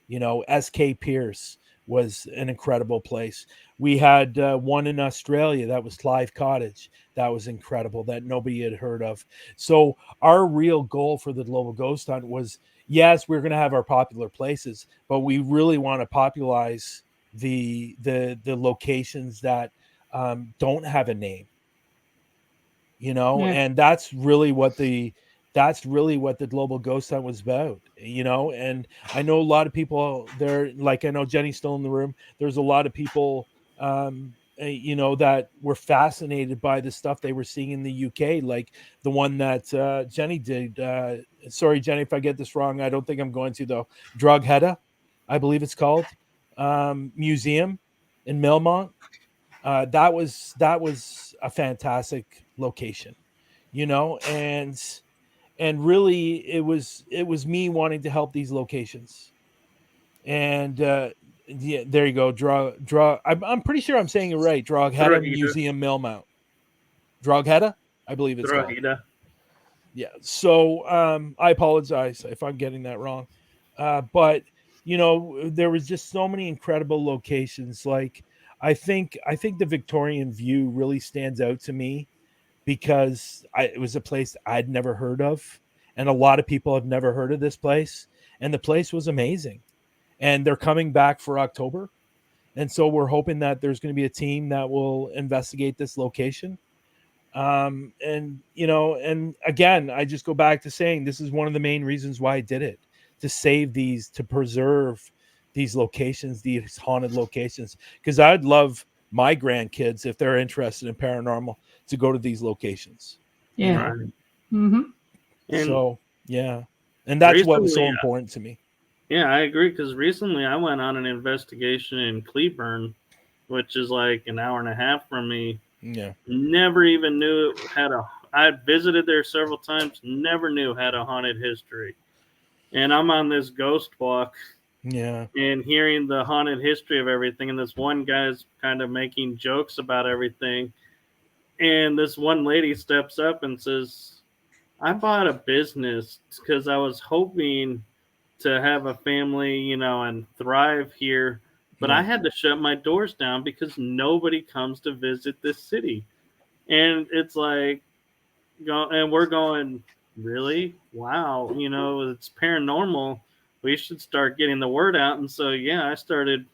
SK Pierce was an incredible place. We had one in Australia that was Clive Cottage. That was incredible, that nobody had heard of. So our real goal for the Global Ghost Hunt was, yes, we're going to have our popular places, but we really want to popularize the locations that don't have a name. Yeah. And that's really what the Global Ghost Hunt was about. And I know a lot of people there, like I know Jenny's still in the room. There's a lot of people that were fascinated by the stuff they were seeing in the UK, like the one that Jenny did. Sorry, Jenny, if I get this wrong. I don't think I'm going to, though. Drogheda, I believe it's called, museum in Melmont. That was a fantastic location, and really it was me wanting to help these locations. And yeah, there you go. I'm pretty sure I'm saying it right. Drogheda Drogheda. Museum Melmount. Drogheda, I believe it's called. Drogheda. Yeah. So I apologize if I'm getting that wrong. But there was just so many incredible locations. Like I think the Victorian View really stands out to me, because it was a place I'd never heard of, and a lot of people have never heard of this place. And the place was amazing. And they're coming back for October. And so we're hoping that there's going to be a team that will investigate this location. And again, I just go back to saying this is one of the main reasons why I did it, to save these, to preserve these locations, these haunted locations, because I'd love my grandkids, if they're interested in paranormal, to go to these locations. Yeah. Right. Mm-hmm. And So yeah, and that's what was so recently, important to me. yeah, I agree, because recently I went on an investigation in Cleburne, which is like an hour and a half from me. Yeah, Never even knew it had a. I visited there several times. Never knew it had a haunted history. And I'm on this ghost walk yeah, and hearing the haunted history of everything. And this one guy's kind of making jokes about everything. And this one lady steps up and says, I bought a business because I was hoping to have a family, you know, and thrive here. But I had to shut my doors down because nobody comes to visit this city. And it's like, and we're going, really? Wow. You know, it's paranormal. We should start getting the word out. And so, yeah, I started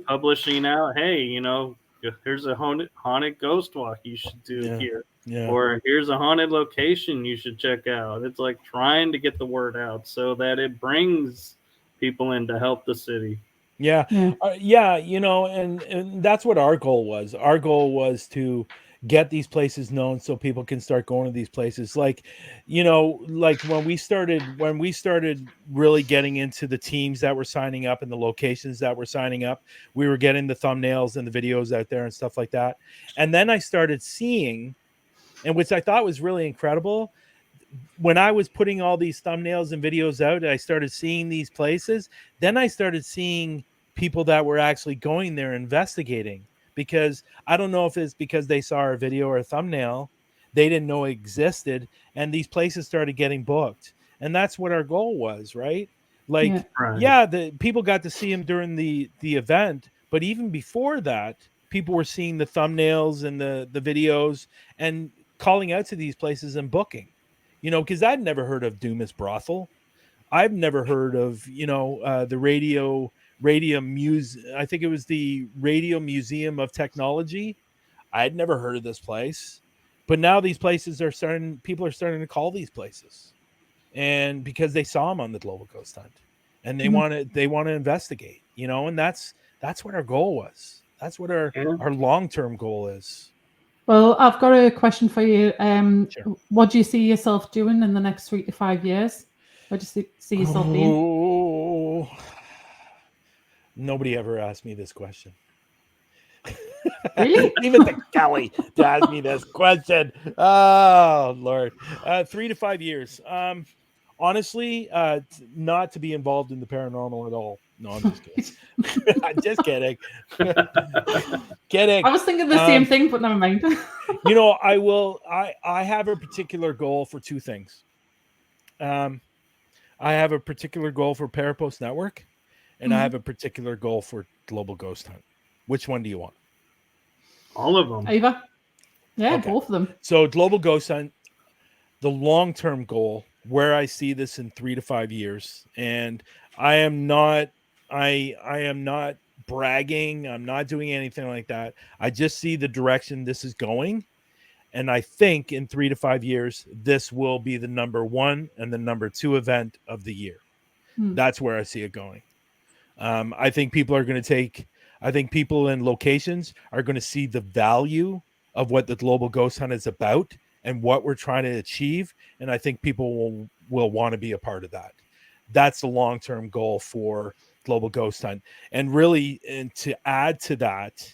publishing out, hey, you know, here's a haunted ghost walk you should do here. Yeah. Or here's a haunted location you should check out. It's like trying to get the word out so that it brings people in to help the city. Yeah. You know, and that's what our goal was. Our goal was to get these places known so people can start going to these places. Like, you know, like when we started really getting into the teams that were signing up and the locations that were signing up, we were getting the thumbnails and the videos out there and stuff like that. And then I started seeing, and which I thought was really incredible, when I was putting all these thumbnails and videos out, I started seeing these places. Then I started seeing people that were actually going there investigating, because I don't know if it's because they saw our video or a thumbnail, they didn't know it existed, and these places started getting booked. And that's what our goal was, right? Like, the people got to see them during the event, but even before that, people were seeing the thumbnails and the videos and calling out to these places and booking. You know, because I'd never heard of Dumas Brothel. I've never heard of, you know, the Radio I think it was the Radio Museum of Technology. I'd never heard of this place, but now these places people are starting to call these places, and because they saw them on the Global Ghost Hunt, and they want to investigate, you know, and that's what our goal was. That's what our long-term goal is. Well, I've got a question for you. Sure. What do you see yourself doing in the next 3 to 5 years? Where do you see yourself being? Nobody ever asked me this question. Really? Even the Kelly to ask me this question. Oh, Lord. 3 to 5 years. Honestly, not to be involved in the paranormal at all. No, I'm just kidding. I'm just kidding. Kidding. I was thinking the same thing, but never mind. You know, I have a particular goal for two things. I have a particular goal for Parapost Network, and I have a particular goal for Global Ghost Hunt. Which one do you want? All of them. Ava? Yeah, okay. Both of them. So Global Ghost Hunt, the long-term goal, where I see this in 3 to 5 years, and I am not bragging. I'm not doing anything like that. I just see the direction this is going. And I think in 3 to 5 years, this will be the number 1 and the number 2 event of the year. That's where I see it going. I think people in locations are going to see the value of what the Global Ghost Hunt is about and what we're trying to achieve. And I think people will want to be a part of that. That's the long-term goal for Global Ghost Hunt. And really, and to add to that,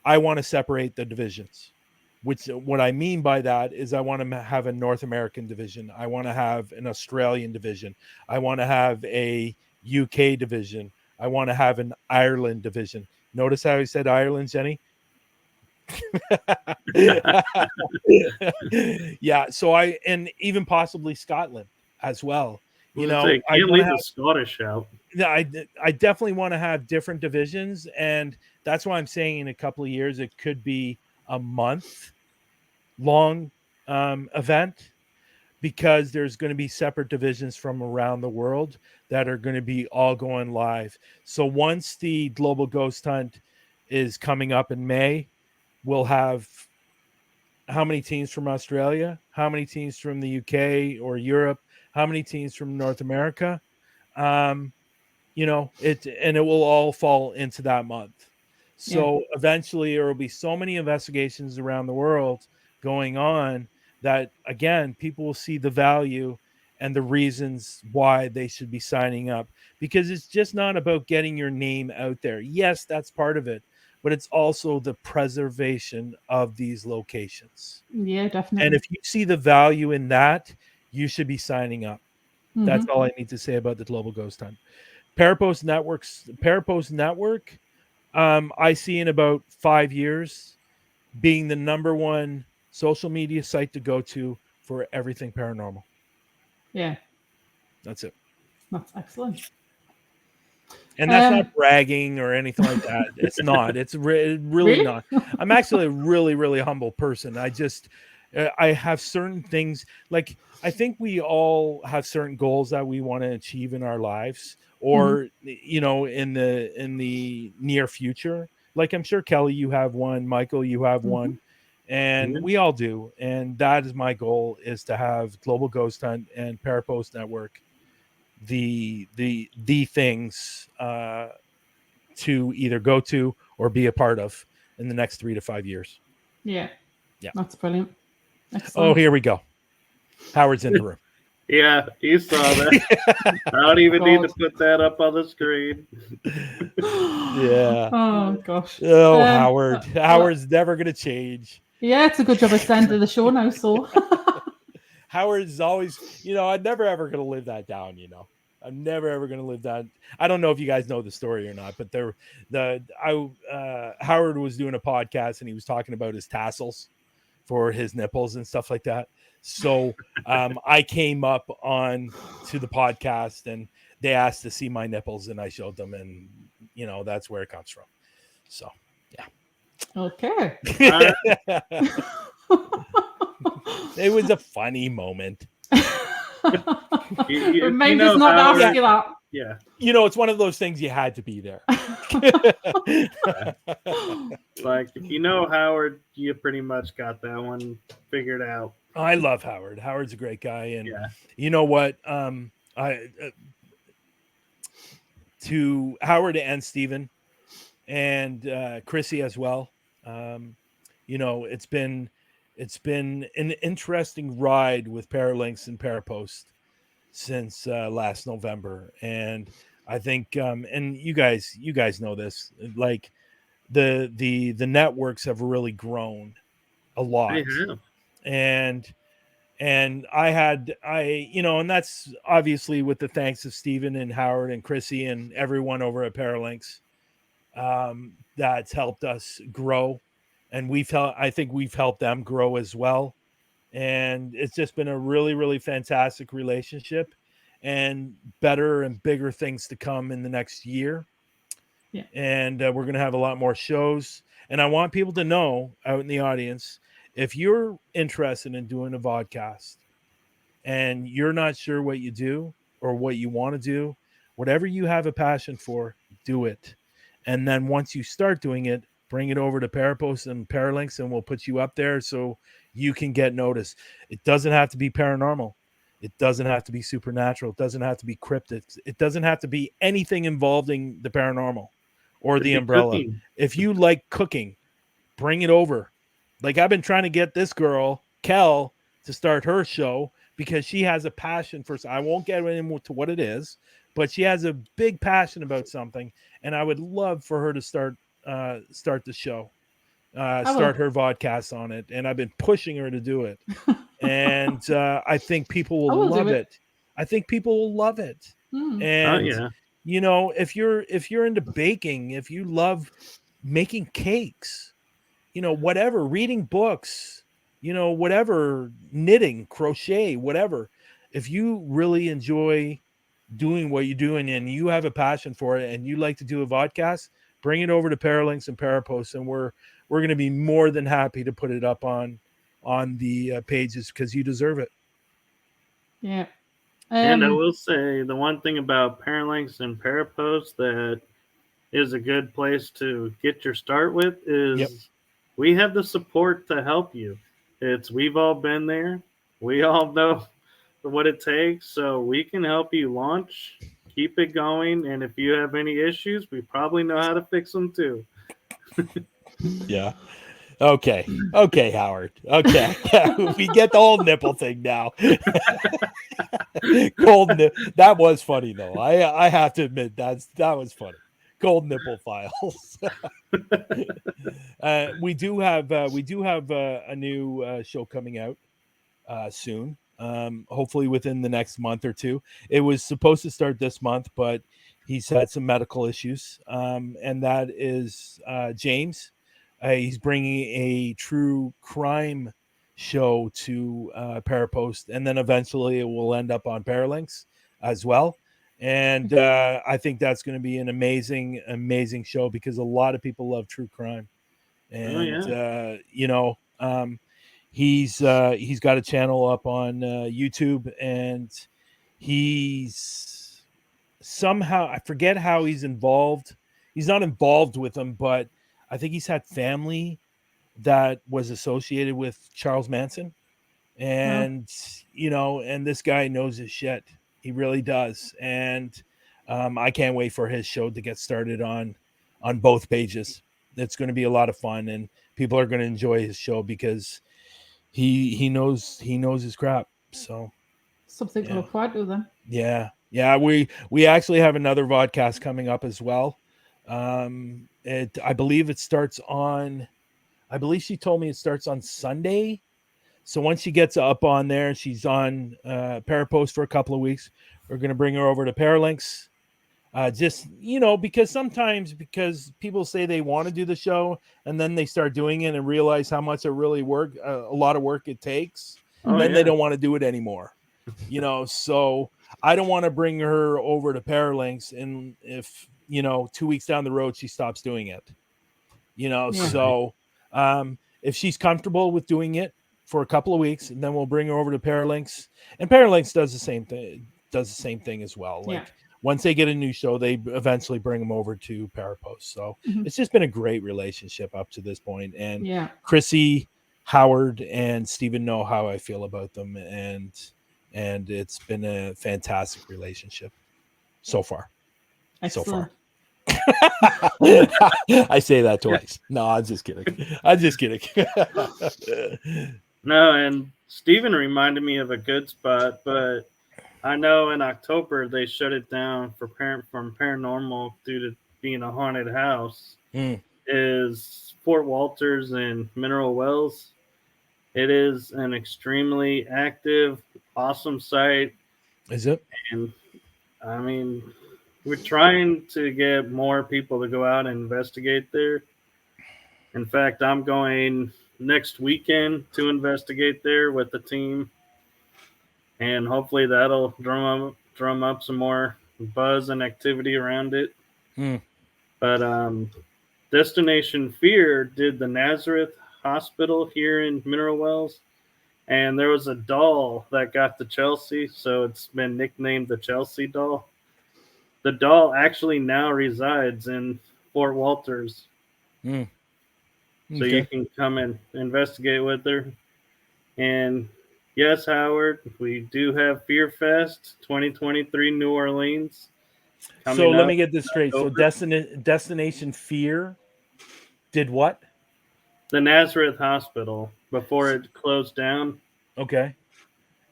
I want to separate the divisions. Which, what I mean by that is I want to have a North American division. I want to have an Australian division. I want to have a UK division. I want to have an Ireland division. Notice how I said Ireland, Jenny? Yeah. So and even possibly Scotland as well. You know, I can't leave the Scottish out. Yeah, I definitely want to have different divisions, and that's why I'm saying in a couple of years it could be a month-long event, because there's going to be separate divisions from around the world that are going to be all going live. So once the Global Ghost Hunt is coming up in May, we'll have how many teams from Australia, how many teams from the UK or Europe, how many teams from North America. You know, it will all fall into that month. So eventually there will be so many investigations around the world going on that, again, people will see the value and the reasons why they should be signing up, because it's just not about getting your name out there. Yes, that's part of it, but it's also the preservation of these locations. Yeah, definitely. And if you see the value in that, you should be signing up. That's all I need to say about the Global Ghost Hunt. Parapost Network, I see in about 5 years, being the number one social media site to go to for everything paranormal. Yeah, That's it. that's excellent. And that's not bragging or anything like that. It's not. It's really not. I'm actually a really, really humble person. I have certain things, like I think we all have certain goals that we want to achieve in our lives, or in the near future. Like I'm sure Kelly, you have one. Michael, you have one, and we all do. And that is my goal: is to have Global Ghost Hunt and Parapost Network the things to either go to or be a part of in the next 3 to 5 years. Yeah, yeah, that's brilliant. Excellent. Oh, here we go. Howard's in the room. Yeah, you saw that. I don't even need to put that up on the screen. Yeah. Oh gosh. Oh, Howard's never gonna change. Yeah, it's a good job it's the end of the show now. So Howard's always, I'm never ever gonna live that down. I'm never ever gonna live that. I don't know if you guys know the story or not, but Howard was doing a podcast and he was talking about his tassels for his nipples and stuff like that. So I came up on to the podcast and they asked to see my nipples and I showed them, and that's where it comes from. So yeah. Okay. It was a funny moment. Remind us not to ask you that. Yeah. It's one of those things you had to be there. Like, if you know Howard, you pretty much got that one figured out. I love Howard. Howard's a great guy. And you know what? To Howard and Steven and Chrissy as well. It's been an interesting ride with Paralinks and Parapost since last November, and I think and you guys know this, like the networks have really grown a lot. And and that's obviously with the thanks of Steven and Howard and Chrissy and everyone over at Paralinks that's helped us grow, and I think we've helped them grow as well. And it's just been a really, really fantastic relationship, and better and bigger things to come in the next year. Yeah. And we're going to have a lot more shows. And I want people to know out in the audience, if you're interested in doing a vodcast and you're not sure what you do or what you want to do, whatever you have a passion for, do it. And then once you start doing it, bring it over to Parapost and Paralinks, and we'll put you up there so you can get noticed. It doesn't have to be paranormal. It doesn't have to be supernatural. It doesn't have to be cryptids. It doesn't have to be anything involving the paranormal or the umbrella. Cooking. If you like cooking, bring it over. Like, I've been trying to get this girl, Kel, to start her show because she has a passion for, I won't get into what it is, but she has a big passion about something, and I would love for her to start the show, start her vodcast on it, and I've been pushing her to do it. And I think people will love it. I think people will love it. And if you're into baking, if you love making cakes, whatever, reading books, whatever, knitting, crochet, whatever, if you really enjoy doing what you're doing and you have a passion for it and you like to do a vodcast, bring it over to Paralinks and Parapost, and we're going to be more than happy to put it up on the pages because you deserve it. Yeah. And I will say the one thing about Paralinks and Parapost that is a good place to get your start with is we have the support to help you. We've all been there. We all know what it takes, so we can help you launch, keep it going, and if you have any issues, we probably know how to fix them too. Yeah. Okay, Howard. Okay, we get the whole nipple thing now. That was funny though. I have to admit that was funny. Cold nipple files. We do have a new show coming out soon. Hopefully within the next month or two. It was supposed to start this month, but he's had some medical issues, and that is James He's bringing a true crime show to Parapost, and then eventually it will end up on Paralinks as well. And I think that's going to be an amazing, amazing show because a lot of people love true crime. And he's got a channel up on YouTube, and he's somehow, I forget how he's involved. He's not involved with them, but I think he's had family that was associated with Charles Manson. And and this guy knows his shit. He really does. And I can't wait for his show to get started on both pages. It's going to be a lot of fun, and people are going to enjoy his show because he knows his crap. So something to look forward to then. Yeah. We actually have another vodcast coming up as well. I believe it starts on. I believe she told me it starts on Sunday. So once she gets up on there, she's on Parapost for a couple of weeks. We're going to bring her over to Paralinks. Because sometimes people say they want to do the show and then they start doing it and realize how much it really a lot of work it takes. Then they don't want to do it anymore. So I don't want to bring her over to Paralinks and if 2 weeks down the road she stops doing it. So if she's comfortable with doing it for a couple of weeks, and then we'll bring her over to Paralinks, and Paralinks does the same thing as well. Once they get a new show, they eventually bring them over to Parapost. So it's just been a great relationship up to this point. And Chrissy, Howard, and Stephen know how I feel about them, and it's been a fantastic relationship so far. Excellent. So far. I say that twice. No, I'm just kidding. No, and Steven reminded me of a good spot, but I know in October they shut it down from Paranormal due to being a haunted house. Is Fort Walters and Mineral Wells. It is an extremely active, awesome site. Is it? And I mean, we're trying to get more people to go out and investigate there. In fact, I'm going next weekend to investigate there with the team, and hopefully that'll drum up some more buzz and activity around it. But Destination Fear did the Nazareth Hospital here in Mineral Wells, and there was a doll that got to Chelsea, so it's been nicknamed the Chelsea doll. The doll actually now resides in Fort Walters. So you can come and investigate with her. And yes, Howard, we do have Fear Fest 2023 New Orleans. So let me get this straight. So Destination Fear did what? The Nazareth Hospital before it closed down. Okay.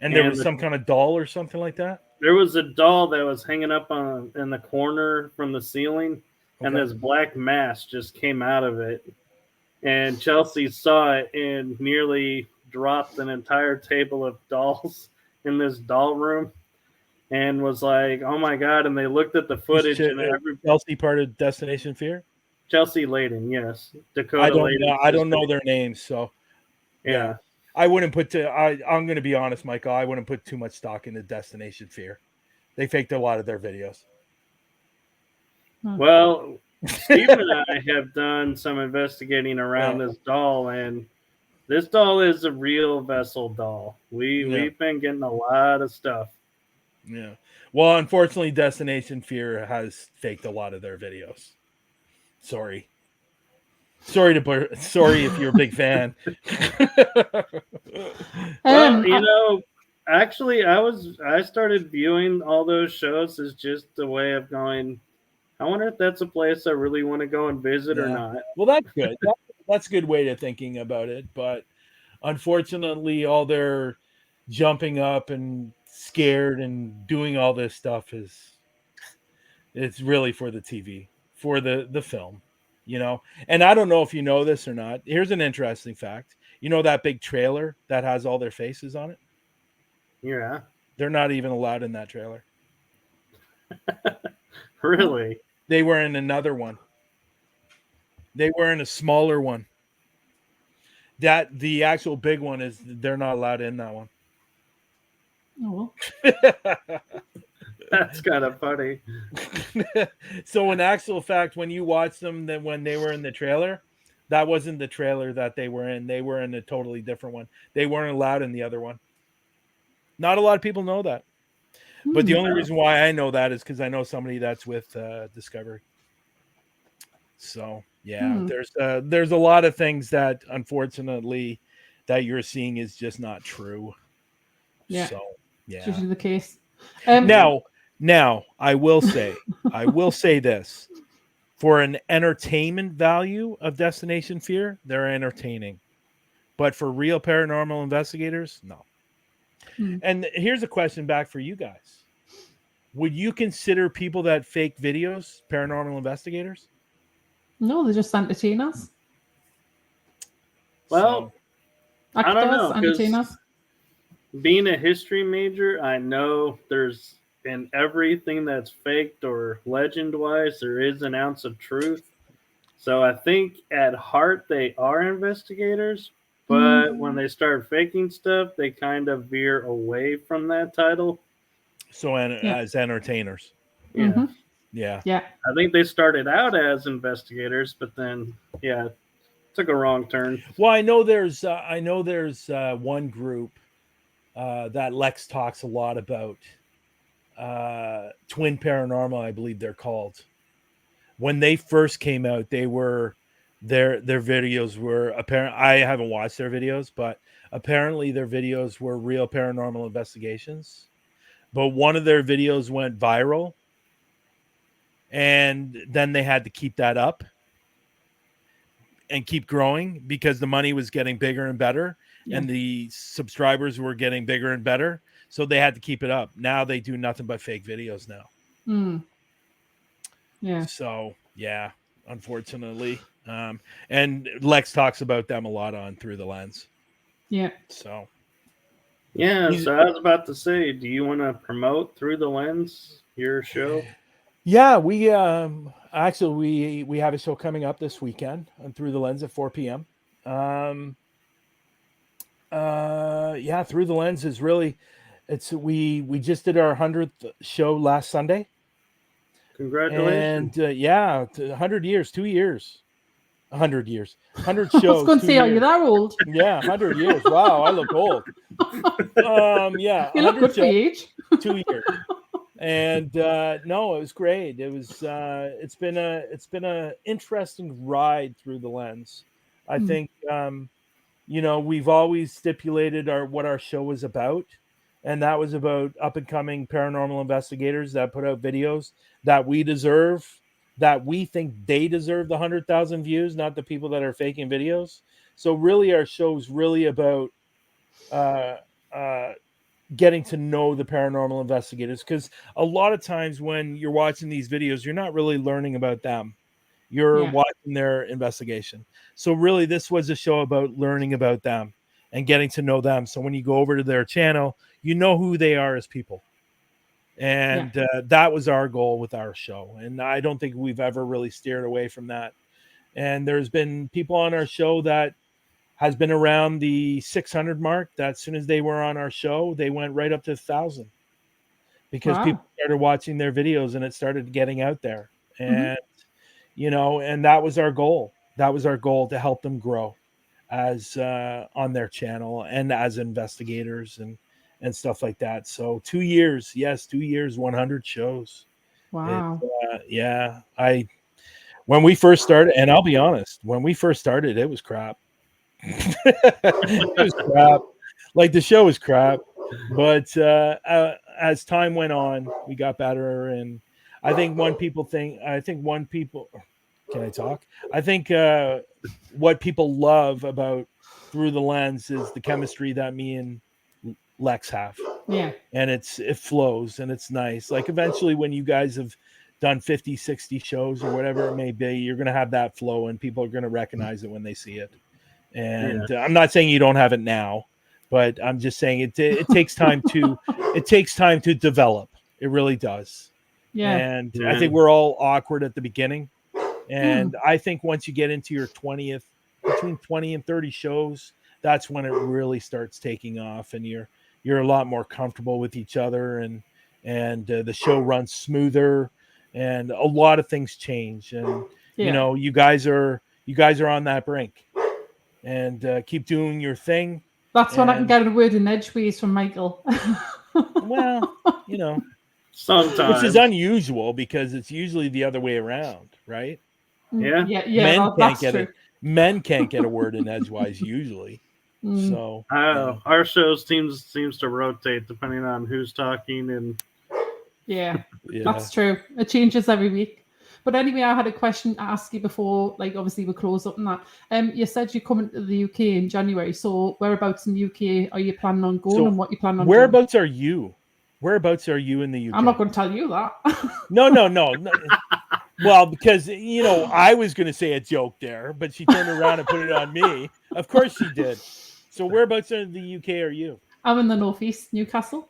And there was some kind of doll or something like that? There was a doll that was hanging up in the corner from the ceiling, and this black mask just came out of it. And Chelsea saw it and nearly dropped an entire table of dolls in this doll room and was like, oh my God. And they looked at the footage. Chelsea part of Destination Fear? Chelsea Layden, yes. Dakota Layden. I don't know their names, so yeah. I wouldn't I'm going to be honest, Michael. I wouldn't put too much stock into Destination Fear. They faked a lot of their videos. Well, Steve and I have done some investigating around this doll, and this doll is a real vessel doll. We've been getting a lot of stuff. Yeah. Well, unfortunately, Destination Fear has faked a lot of their videos. Sorry if you're a big fan. Well, actually, I started viewing all those shows as just a way of going, I wonder if that's a place I really want to go and visit or not. Well, that's good. That's a good way of thinking about it. But unfortunately, all their jumping up and scared and doing all this stuff it's really for the TV, for the film, And I don't know if you know this or not. Here's an interesting fact. You know that big trailer that has all their faces on it? Yeah. They're not even allowed in that trailer. Really? They were in another one. They were in a smaller one. That the actual big one is they're not allowed in that one. Oh, well. That's kind of funny. So in actual fact, when you watch them, then when they were in the trailer, that wasn't the trailer that they were in. They were in a totally different one. They weren't allowed in the other one. Not a lot of people know that. But the only reason why I know that is because I know somebody that's with Discovery. So yeah, there's a lot of things that unfortunately that you're seeing is just not true. Yeah. So yeah. It's usually the case. Now I will say this. For an entertainment value of Destination Fear, they're entertaining. But for real paranormal investigators, no. And here's a question back for you guys. Would you consider people that fake videos paranormal investigators? No, they're just entertainers. Well, I don't know, entertainers. Being a history major, I know there's in everything that's faked or legend-wise, there is an ounce of truth. So I think at heart they are investigators, but when they start faking stuff, they kind of veer away from that title. So as entertainers. Yeah. Yeah. I think they started out as investigators, but then took a wrong turn. Well, I know there's one group that Lex talks a lot about. Twin Paranormal, I believe they're called. When they first came out, they were their videos were apparent. I haven't watched their videos, but apparently their videos were real paranormal investigations. But one of their videos went viral, and then they had to keep that up and keep growing because the money was getting bigger and better, and the subscribers were getting bigger and better. So they had to keep it up. Now they do nothing but fake videos now. Yeah. So yeah, unfortunately. And Lex talks about them a lot on Through the Lens. Yeah. So yeah, so I was about to say, do you want to promote Through the Lens, your show? Yeah, we actually we have a show coming up this weekend on Through the Lens at 4 p.m. Through the Lens is really we just did our 100th show last Sunday. Congratulations. And 100 years, 2 years. 100 years. 100 shows. I was going to say, are you that old? Yeah, 100 years. Wow, I look old. You look good for your age. 2 years. And no, it was great. It was it's been a interesting ride through the lens. I think we've always stipulated what our show was about, and that was about up and coming paranormal investigators that put out videos that we deserve, that we think they deserve the 100,000 views, not the people that are faking videos. So really our show's really about getting to know the paranormal investigators, because a lot of times when you're watching these videos, you're not really learning about them. You're watching their investigation. So really this was a show about learning about them and getting to know them. So when you go over to their channel, you know who they are as people. And that was our goal with our show. And I don't think we've ever really steered away from that. And there's been people on our show that has been around the 600 mark, that as soon as they were on our show, they went right up to 1,000 because people started watching their videos and it started getting out there. And, and that was our goal. That was our goal, to help them grow as on their channel and as investigators and stuff like that. So 2 years, 100 shows. Wow. When we first started, and I'll be honest, when we first started, it was crap. It was crap. Like the show was crap, but as time went on, we got better. And I think can I talk? I think what people love about Through the Lens is the chemistry that me and Lex have. Yeah. And it flows and it's nice. Like eventually when you guys have done 50, 60 shows or whatever it may be, you're going to have that flow and people are going to recognize it when they see it. And I'm not saying you don't have it now, but I'm just saying it takes time to develop. It really does. Yeah. And I think we're all awkward at the beginning. And I think once you get into your 20th between 20 and 30 shows, that's when it really starts taking off, and you're a lot more comfortable with each other, and the show runs smoother, and a lot of things change, and you guys are on that brink, and keep doing your thing. That's when I can get a word in edgeways from Michael. Well, sometimes, which is unusual because it's usually the other way around, right? Yeah. Men can't get a word in edgewise usually. So our show seems to rotate depending on who's talking, and yeah, that's true. It changes every week. But anyway, I had a question to ask you before, like, obviously we close up on that. You said you're coming to the UK in January. So whereabouts in the UK are you planning on going, and what you plan on whereabouts doing? are you? Whereabouts are you in the UK? I'm not going to tell you that. No. Well, because I was going to say a joke there, but she turned around and put it on me. Of course she did. So whereabouts in the UK are you? I'm in the northeast, Newcastle.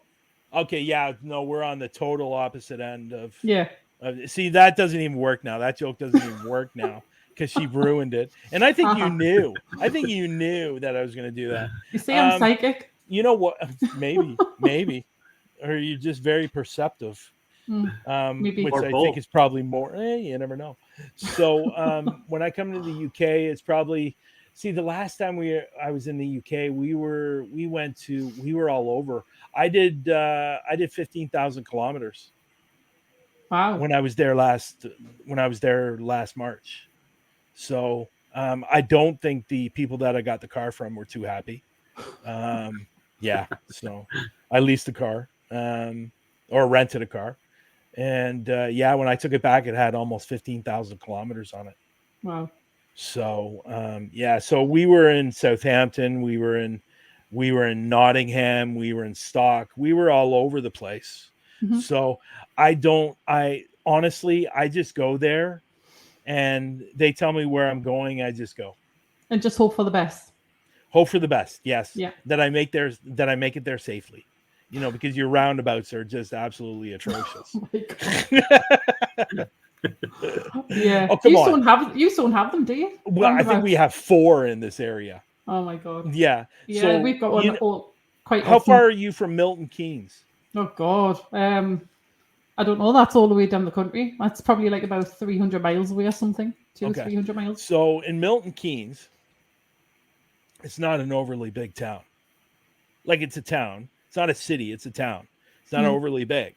Okay, yeah, no, we're on the total opposite end of. Yeah. See, that doesn't even work now. That joke doesn't even work now because she ruined it. And I think you knew. I think you knew that I was going to do that. You say I'm psychic? You know what? Maybe. Or you're just very perceptive. Maybe. Which I think is probably more. You never know. So when I come to the UK, it's probably. See, the last time I was in the UK, we were all over. I did 15,000 kilometers. Wow. When I was there last March. So I don't think the people that I got the car from were too happy. Yeah. So I leased a car or rented a car. And when I took it back, it had almost 15,000 kilometers on it. Wow. So so we were in Southampton, we were in Nottingham, we were in Stock, we were all over the place. Mm-hmm. So I honestly just go there and they tell me where I'm going, I just go. And just hope for the best. Hope for the best, yes. Yeah. That I make it there safely. Because your roundabouts are just absolutely atrocious. Oh my God. Yeah. Oh, come on. You don't have them, do you? Well, I think we have 4 in this area. Oh my God. Yeah. Yeah, so, we've got one quite How often. far are you from Milton Keynes? Oh God. I don't know. That's all the way down the country. That's probably like about 300 miles away or something. 300 miles. So in Milton Keynes, it's not an overly big town. Like, it's a town. It's not a city. It's a town. It's not overly big.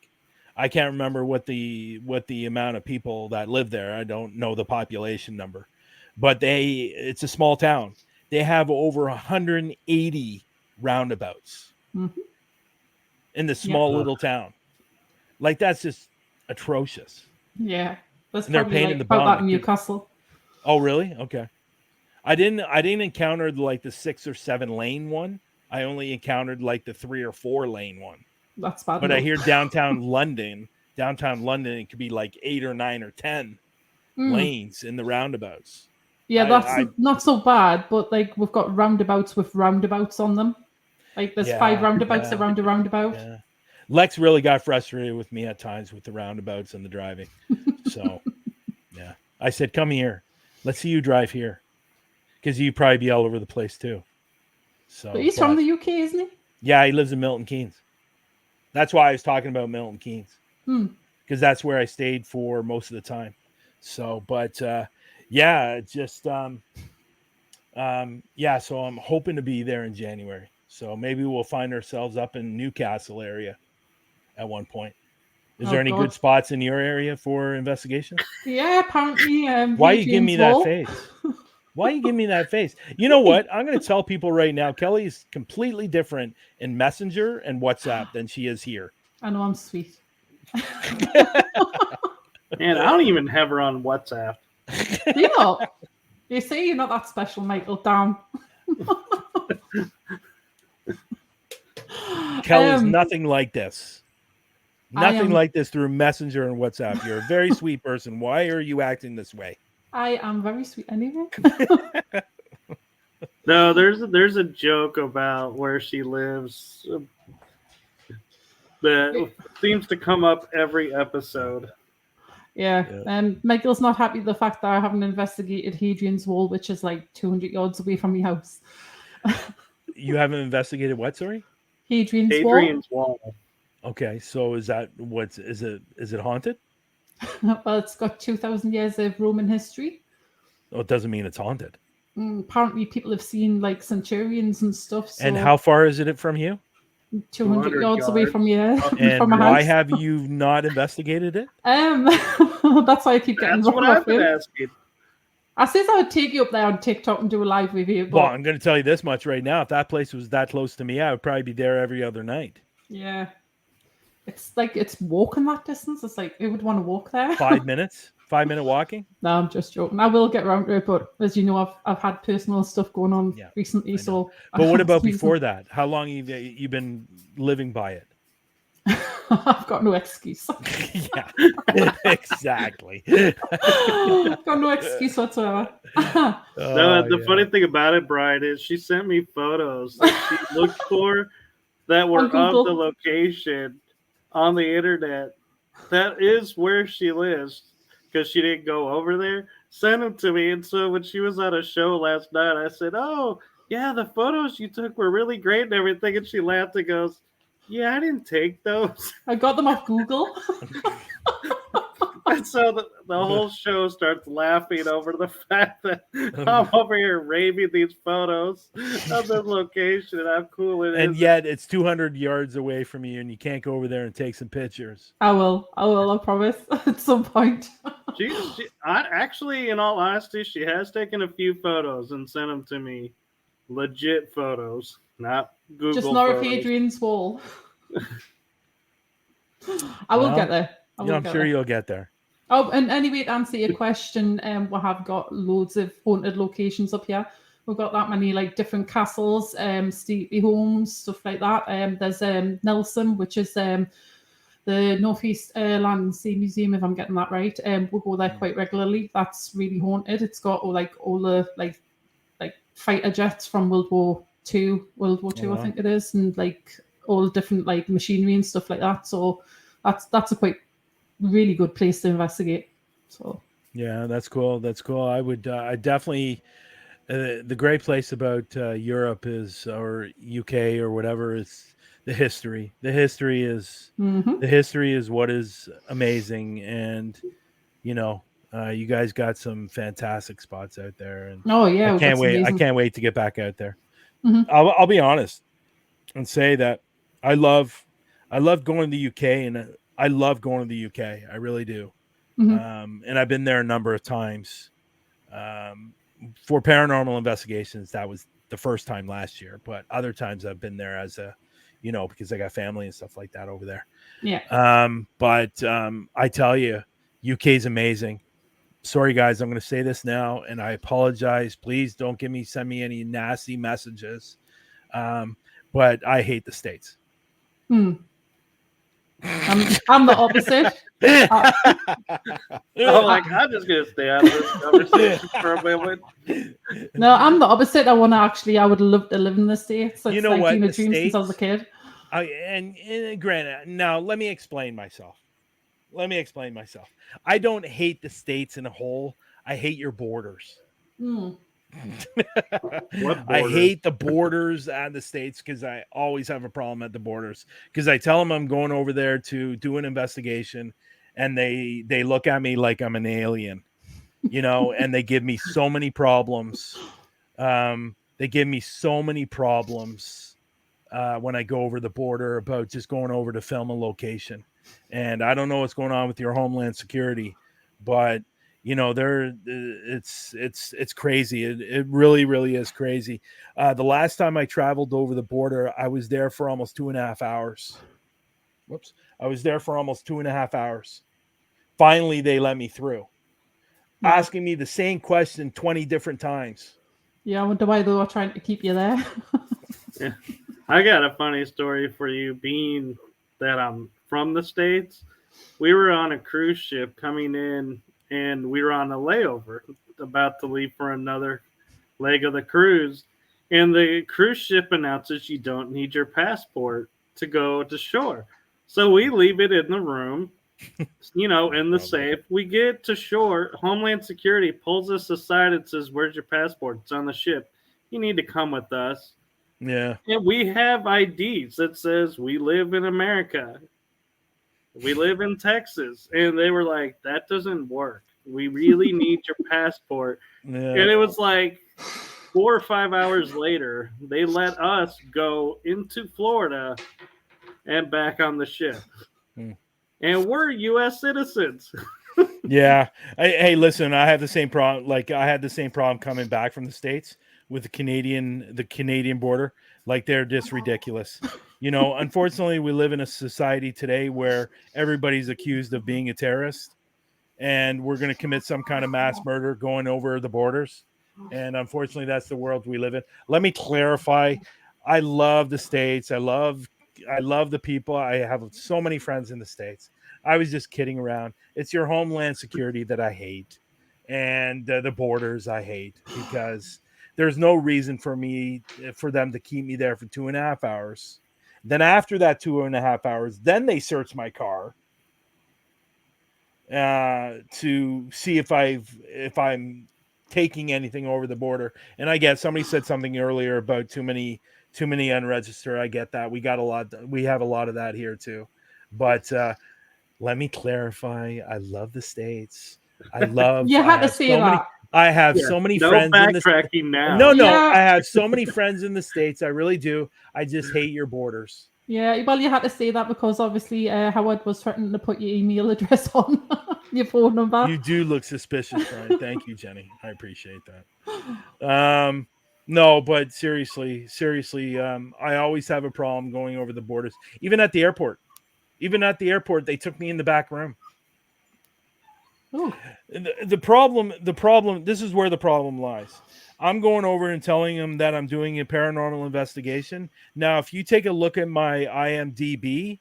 I can't remember what the amount of people that live there. I don't know the population number, but it's a small town. They have over 180 roundabouts in this small little town. Like, that's just atrocious. Yeah, that's and they're probably paying in the about bomb. that in Newcastle. Oh, really? Okay. I didn't encounter like the 6 or 7 lane one. I only encountered like the 3 or 4 lane one. That's bad. But I hear downtown London, it could be like 8 or 9 or 10 lanes in the roundabouts. Yeah, that's not so bad. But like, we've got roundabouts with roundabouts on them. Like, there's 5 roundabouts around a roundabout. Yeah. Lex really got frustrated with me at times with the roundabouts and the driving. So, yeah, I said, "Come here, let's see you drive here," because you'd probably be all over the place too. So, but he's from the UK, isn't he? Yeah, he lives in Milton Keynes. That's why I was talking about Milton Keynes, because that's where I stayed for most of the time. So, but just so I'm hoping to be there in January. So maybe we'll find ourselves up in Newcastle area at one point. Is there any good spots in your area for investigation? Yeah, apparently. Why are you giving me that face? Why are you giving me that face? You know what? I'm going to tell people right now, Kelly is completely different in Messenger and WhatsApp than she is here. I know, I'm sweet. Man, I don't even have her on WhatsApp. You know, you say you're not that special, Michael. Damn. Kelly's nothing like this. Nothing like this through Messenger and WhatsApp. You're a very sweet person. Why are you acting this way? I am very sweet anyway. No, there's a joke about where she lives that seems to come up every episode. Yeah. Michael's not happy with the fact that I haven't investigated Hadrian's Wall, which is like 200 yards away from my house. You haven't investigated what? Sorry. Hadrian's Wall. Adrian's Wall. Okay, so is that is it haunted? Well, it's got 2,000 years of Roman history. Oh, it doesn't mean it's haunted. Apparently, people have seen like centurions and stuff. So And how far is it from you? 200 yards away from you. And from my why house. have you not investigated it? That's why I keep getting. That's what I've been asking. I said I would take you up there on TikTok and do a live review. But... Well, I'm going to tell you this much right now: if that place was that close to me, I would probably be there every other night. Yeah, it's like it's walking that distance. It's like who would want to walk there? 5 minutes, 5-minute walking. No, I'm just joking. I will get around to it, but as you know, I've had personal stuff going on recently. So, but what about before that? How long have you been living by it? I've got no excuse. Yeah, exactly. I've got no excuse whatsoever. The funny thing about it, Brian, is she sent me photos that she looked for that were of the location on the internet. That is where she lives because she didn't go over there. Send them to me. And so when she was on a show last night, I said, "Oh, yeah, the photos you took were really great and everything." And she laughed and goes, "Yeah, I didn't take those. I got them off Google." And so the whole show starts laughing over the fact that I'm over here raving these photos of the location and how cool it is. And yet it's 200 yards away from you and you can't go over there and take some pictures. I will, I promise, at some point. Actually, in all honesty, she has taken a few photos and sent them to me. Legit photos, not Google just not photos. of Hadrian's Wall. I will get there. I'm sure you'll get there. Oh, and anyway, to answer your question, we have got loads of haunted locations up here. We've got that many like different castles, stately homes, stuff like that. There's Nelson, which is the Northeast Land and Sea Museum, if I'm getting that right. We go there quite regularly. That's really haunted. It's got all the like fighter jets from World War II, I think it is, and like all different like machinery and stuff like that. So that's a quite really good place to investigate. So yeah, that's cool. I would I definitely the great place about Europe is, or UK or whatever, is the history. The history is what is amazing, and you guys got some fantastic spots out there, and I can't wait to get back out there. I'll be honest and say that I love going to the UK, and I love going to the UK. I really do. And I've been there a number of times for paranormal investigations. That was the first time last year, but other times I've been there as a, because I got family and stuff like that over there. Yeah. But I tell you, UK is amazing. Sorry guys, I'm going to say this now, and I apologize. Please don't send me any nasty messages. But I hate the States. I'm the opposite. I'm just gonna stay out of this conversation for a moment. No, I'm the opposite. I would love to live in the States. It's what? Been a dream since I was a kid. And granted, now let me explain myself. I don't hate the States in a whole. I hate your borders. I hate the borders and the States because I always have a problem at the borders, because I tell them I'm going over there to do an investigation and they look at me like I'm an alien, and they give me so many problems. When I go over the border about just going over to film a location. And I don't know what's going on with your Homeland Security, but it's crazy. It really, really is crazy. The last time I traveled over the border, I was there for almost 2.5 hours. Finally, they let me through, asking me the same question 20 different times. Yeah, I wonder why they were trying to keep you there. Yeah. I got a funny story for you, being that I'm from the States. We were on a cruise ship coming in, and we were on a layover, about to leave for another leg of the cruise. And the cruise ship announces you don't need your passport to go to shore. So we leave it in the room, in the safe. We get to shore. Homeland Security pulls us aside and says, "Where's your passport? It's on the ship. You need to come with us." Yeah. And we have IDs that says we live in America. We live in Texas. And they were like, "That doesn't work. We really need your passport." Yeah. And it was like 4 or 5 hours later, they let us go into Florida and back on the ship. Hmm. And we're U.S. citizens. Yeah. Hey, listen, I have the same problem. Like I had the same problem coming back from the States with the Canadian border. Like they're just ridiculous. Unfortunately, we live in a society today where everybody's accused of being a terrorist, and we're going to commit some kind of mass murder going over the borders. And unfortunately, that's the world we live in. Let me clarify. I love the States. I love the people. I have so many friends in the States. I was just kidding around. It's your homeland security that I hate, and the borders I hate, because there's no reason for them to keep me there for 2.5 hours. Then after that 2.5 hours, then they search my car to see if I'm taking anything over the border. And I get somebody said something earlier about too many unregistered. I get that. We have a lot of that here too. But let me clarify. I love the States. I had to say that. I have so many no friends in the backtracking now. No, Yeah. I have so many friends in the States. I really do. I just hate your borders. Yeah, well, you had to say that because obviously Howard was threatening to put your email address on your phone number. You do look suspicious, Brian. Thank you, Jenny. I appreciate that. No, but seriously, I always have a problem going over the borders. Even at the airport, they took me in the back room. Ooh. The problem. This is where the problem lies. I'm going over and telling them that I'm doing a paranormal investigation. Now, if you take a look at my IMDb,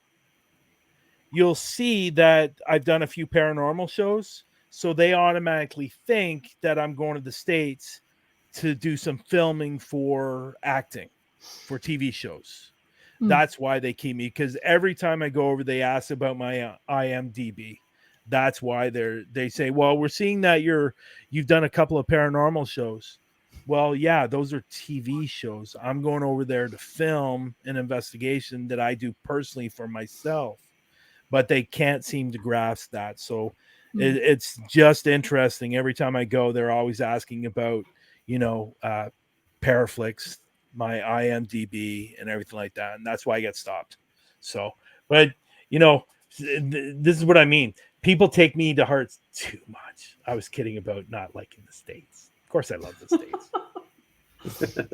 you'll see that I've done a few paranormal shows. So they automatically think that I'm going to the States to do some filming for acting, for TV shows. That's why they keep me, because every time I go over, they ask about my IMDb. That's why they say, well, we're seeing that you've done a couple of paranormal shows. Well, yeah, those are TV shows. I'm going over there to film an investigation that I do personally for myself, but they can't seem to grasp that. So it's just interesting. Every time I go, they're always asking about, Paraflix, my IMDb, and everything like that. And that's why I get stopped. So, but, this is what I mean. People take me to heart too much. I was kidding about not liking the States. Of course, I love the States.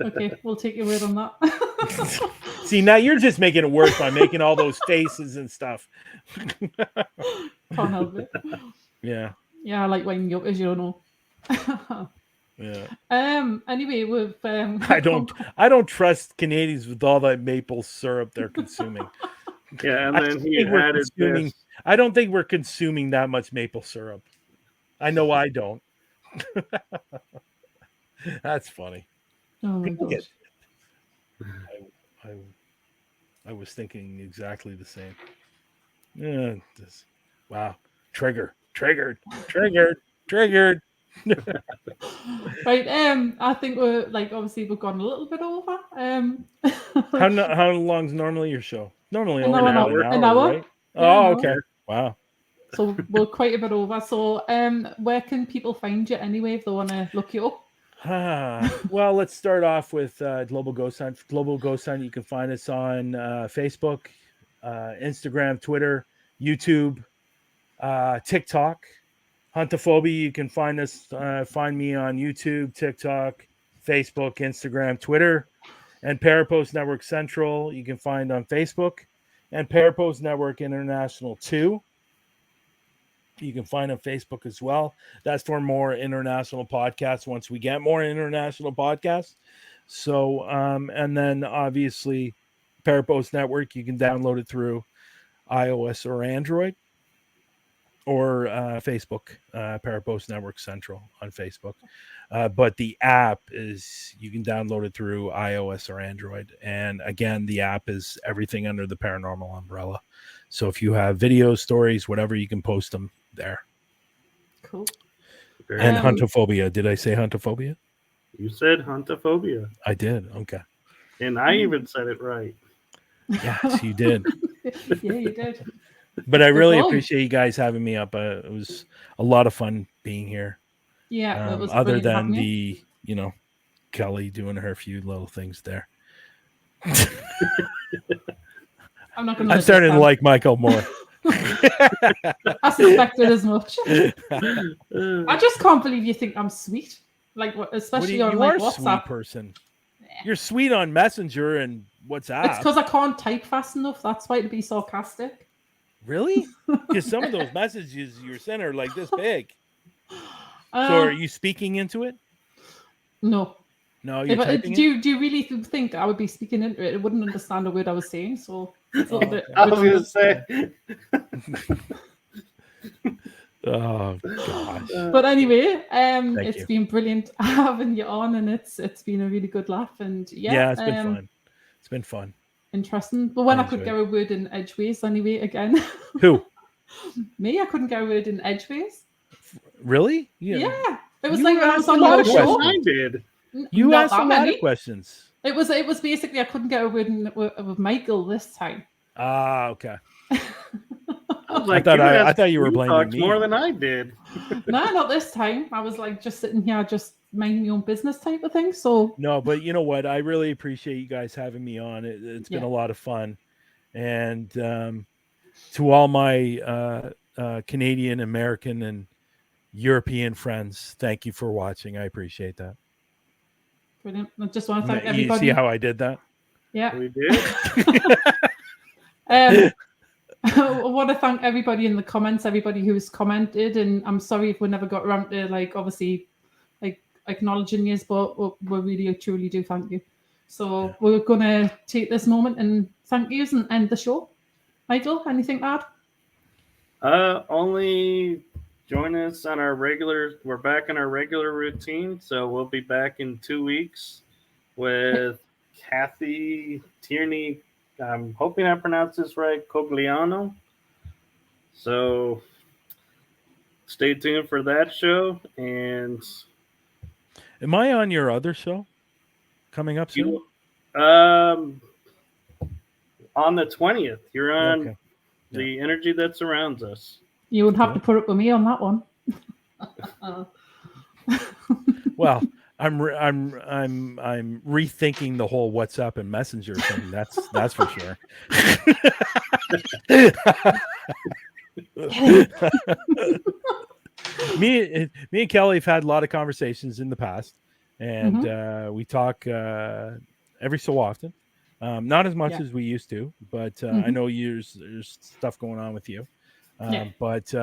Okay, we'll take your word on that. See, now you're just making it worse by making all those faces and stuff. Can't help it. Yeah. Yeah, I like winding you up, as you know. Yeah. Anyway, with I don't trust Canadians with all that maple syrup they're consuming. Yeah, and then he added this. I don't think we're consuming that much maple syrup. I know I don't. That's funny. Oh my gosh. I was thinking exactly the same. Yeah. Wow. Triggered. Right. I think we're obviously we've gone a little bit over. How long's normally your show? Normally only an about an hour, right? Yeah, oh, okay. Wow. So we're quite a bit over. So where can people find you anyway if they want to look you up? Well, let's start off with Global Ghost Hunt. Global Ghost Hunt, you can find us on Facebook, Instagram, Twitter, YouTube, TikTok. Huntophobia, you can find me on YouTube, TikTok, Facebook, Instagram, Twitter, and Parapost Network Central. You can find on Facebook, and Parapost Network International 2. You can find on Facebook as well. That's for more international podcasts once we get more international podcasts. So, and then obviously Parapost Network, you can download it through iOS or Android. or Facebook, Parapost Network Central on Facebook. But the app is, you can download it through iOS or Android. And again, the app is everything under the paranormal umbrella. So if you have videos, stories, whatever, you can post them there. Cool. And huntophobia. Did I say huntophobia? You said huntophobia. I did. Okay. And I even said it right. Yes, you did. Yeah, you did. But I really fun. appreciate you guys having me up. It was a lot of fun being here. Yeah, it was other brilliant than having the, Kelly doing her few little things there. I'm not going to. I'm starting to like Michael more. I suspected as much. I just can't believe you think I'm sweet. Like, especially on like WhatsApp. Sweet person. You're sweet on Messenger and WhatsApp. It's because I can't type fast enough. That's why, to be sarcastic. Really? Because some of those messages you're sending are like this big. So are you speaking into it? No. No, you're typing do you really think I would be speaking into it? It wouldn't understand a word I was saying. So it's a little bit. I was going to say. Oh gosh. But anyway, it's been brilliant having you on, and it's been a really good laugh, and it's been fun. It's been fun. Interesting. But when I could get a word in edgeways anyway again. Who? Me, I couldn't get a word in edgeways. Really? Yeah. It was like when I was on your show. I did. You asked a lot of questions. It was basically I couldn't get a word in with Michael this time. Ah, okay. I thought you were blaming me more than I did. No, not this time. I was like just sitting here, just minding your own business type of thing. So no, but you know what? I really appreciate you guys having me on. It's been a lot of fun, and to all my Canadian, American, and European friends, thank you for watching. I appreciate that. Brilliant. I just want to thank everybody. You see how I did that? Yeah, we did. I want to thank everybody in the comments, everybody who's commented, and I'm sorry if we never got around to obviously acknowledging you, but we really truly do thank you. So we're gonna take this moment and thank you and end the show. Michael, anything to add? Only join us on our we're back in our regular routine, so we'll be back in 2 weeks with Kathy Tierney. I'm hoping I pronounced this right, Cogliano. So stay tuned for that show. And am I on your other show coming up soon? On the 20th, you're on the energy that surrounds us. You would have to put up with me on that one. Well, I'm rethinking the whole WhatsApp and Messenger thing. That's for sure. me and Kelly have had a lot of conversations in the past, and we talk every so often. Not as much as we used to, but I know there's stuff going on with you. But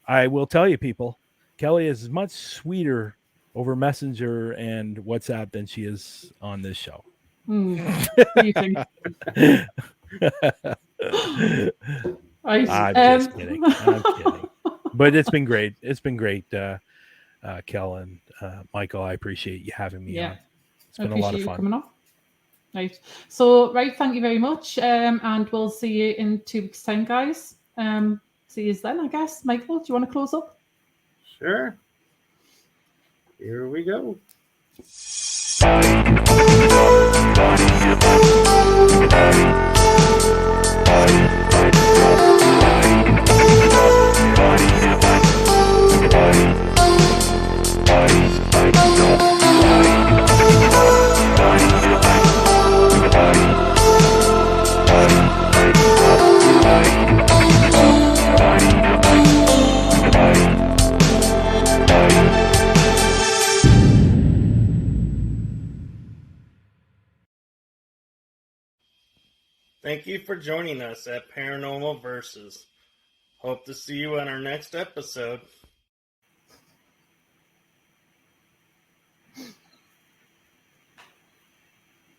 I will tell you, people, Kelly is much sweeter over Messenger and WhatsApp than she is on this show. What do you think? I'm just kidding. I'm kidding. But it's been great. It's been great, Kel and Michael. I appreciate you having me on. It's been a lot of fun. Coming on. Right. So, thank you very much. And we'll see you in 2 weeks' time, guys. See you then, I guess. Michael, do you want to close up? Sure. Here we go. Thank you for joining us at Paranormal Versus. Hope to see you on our next episode.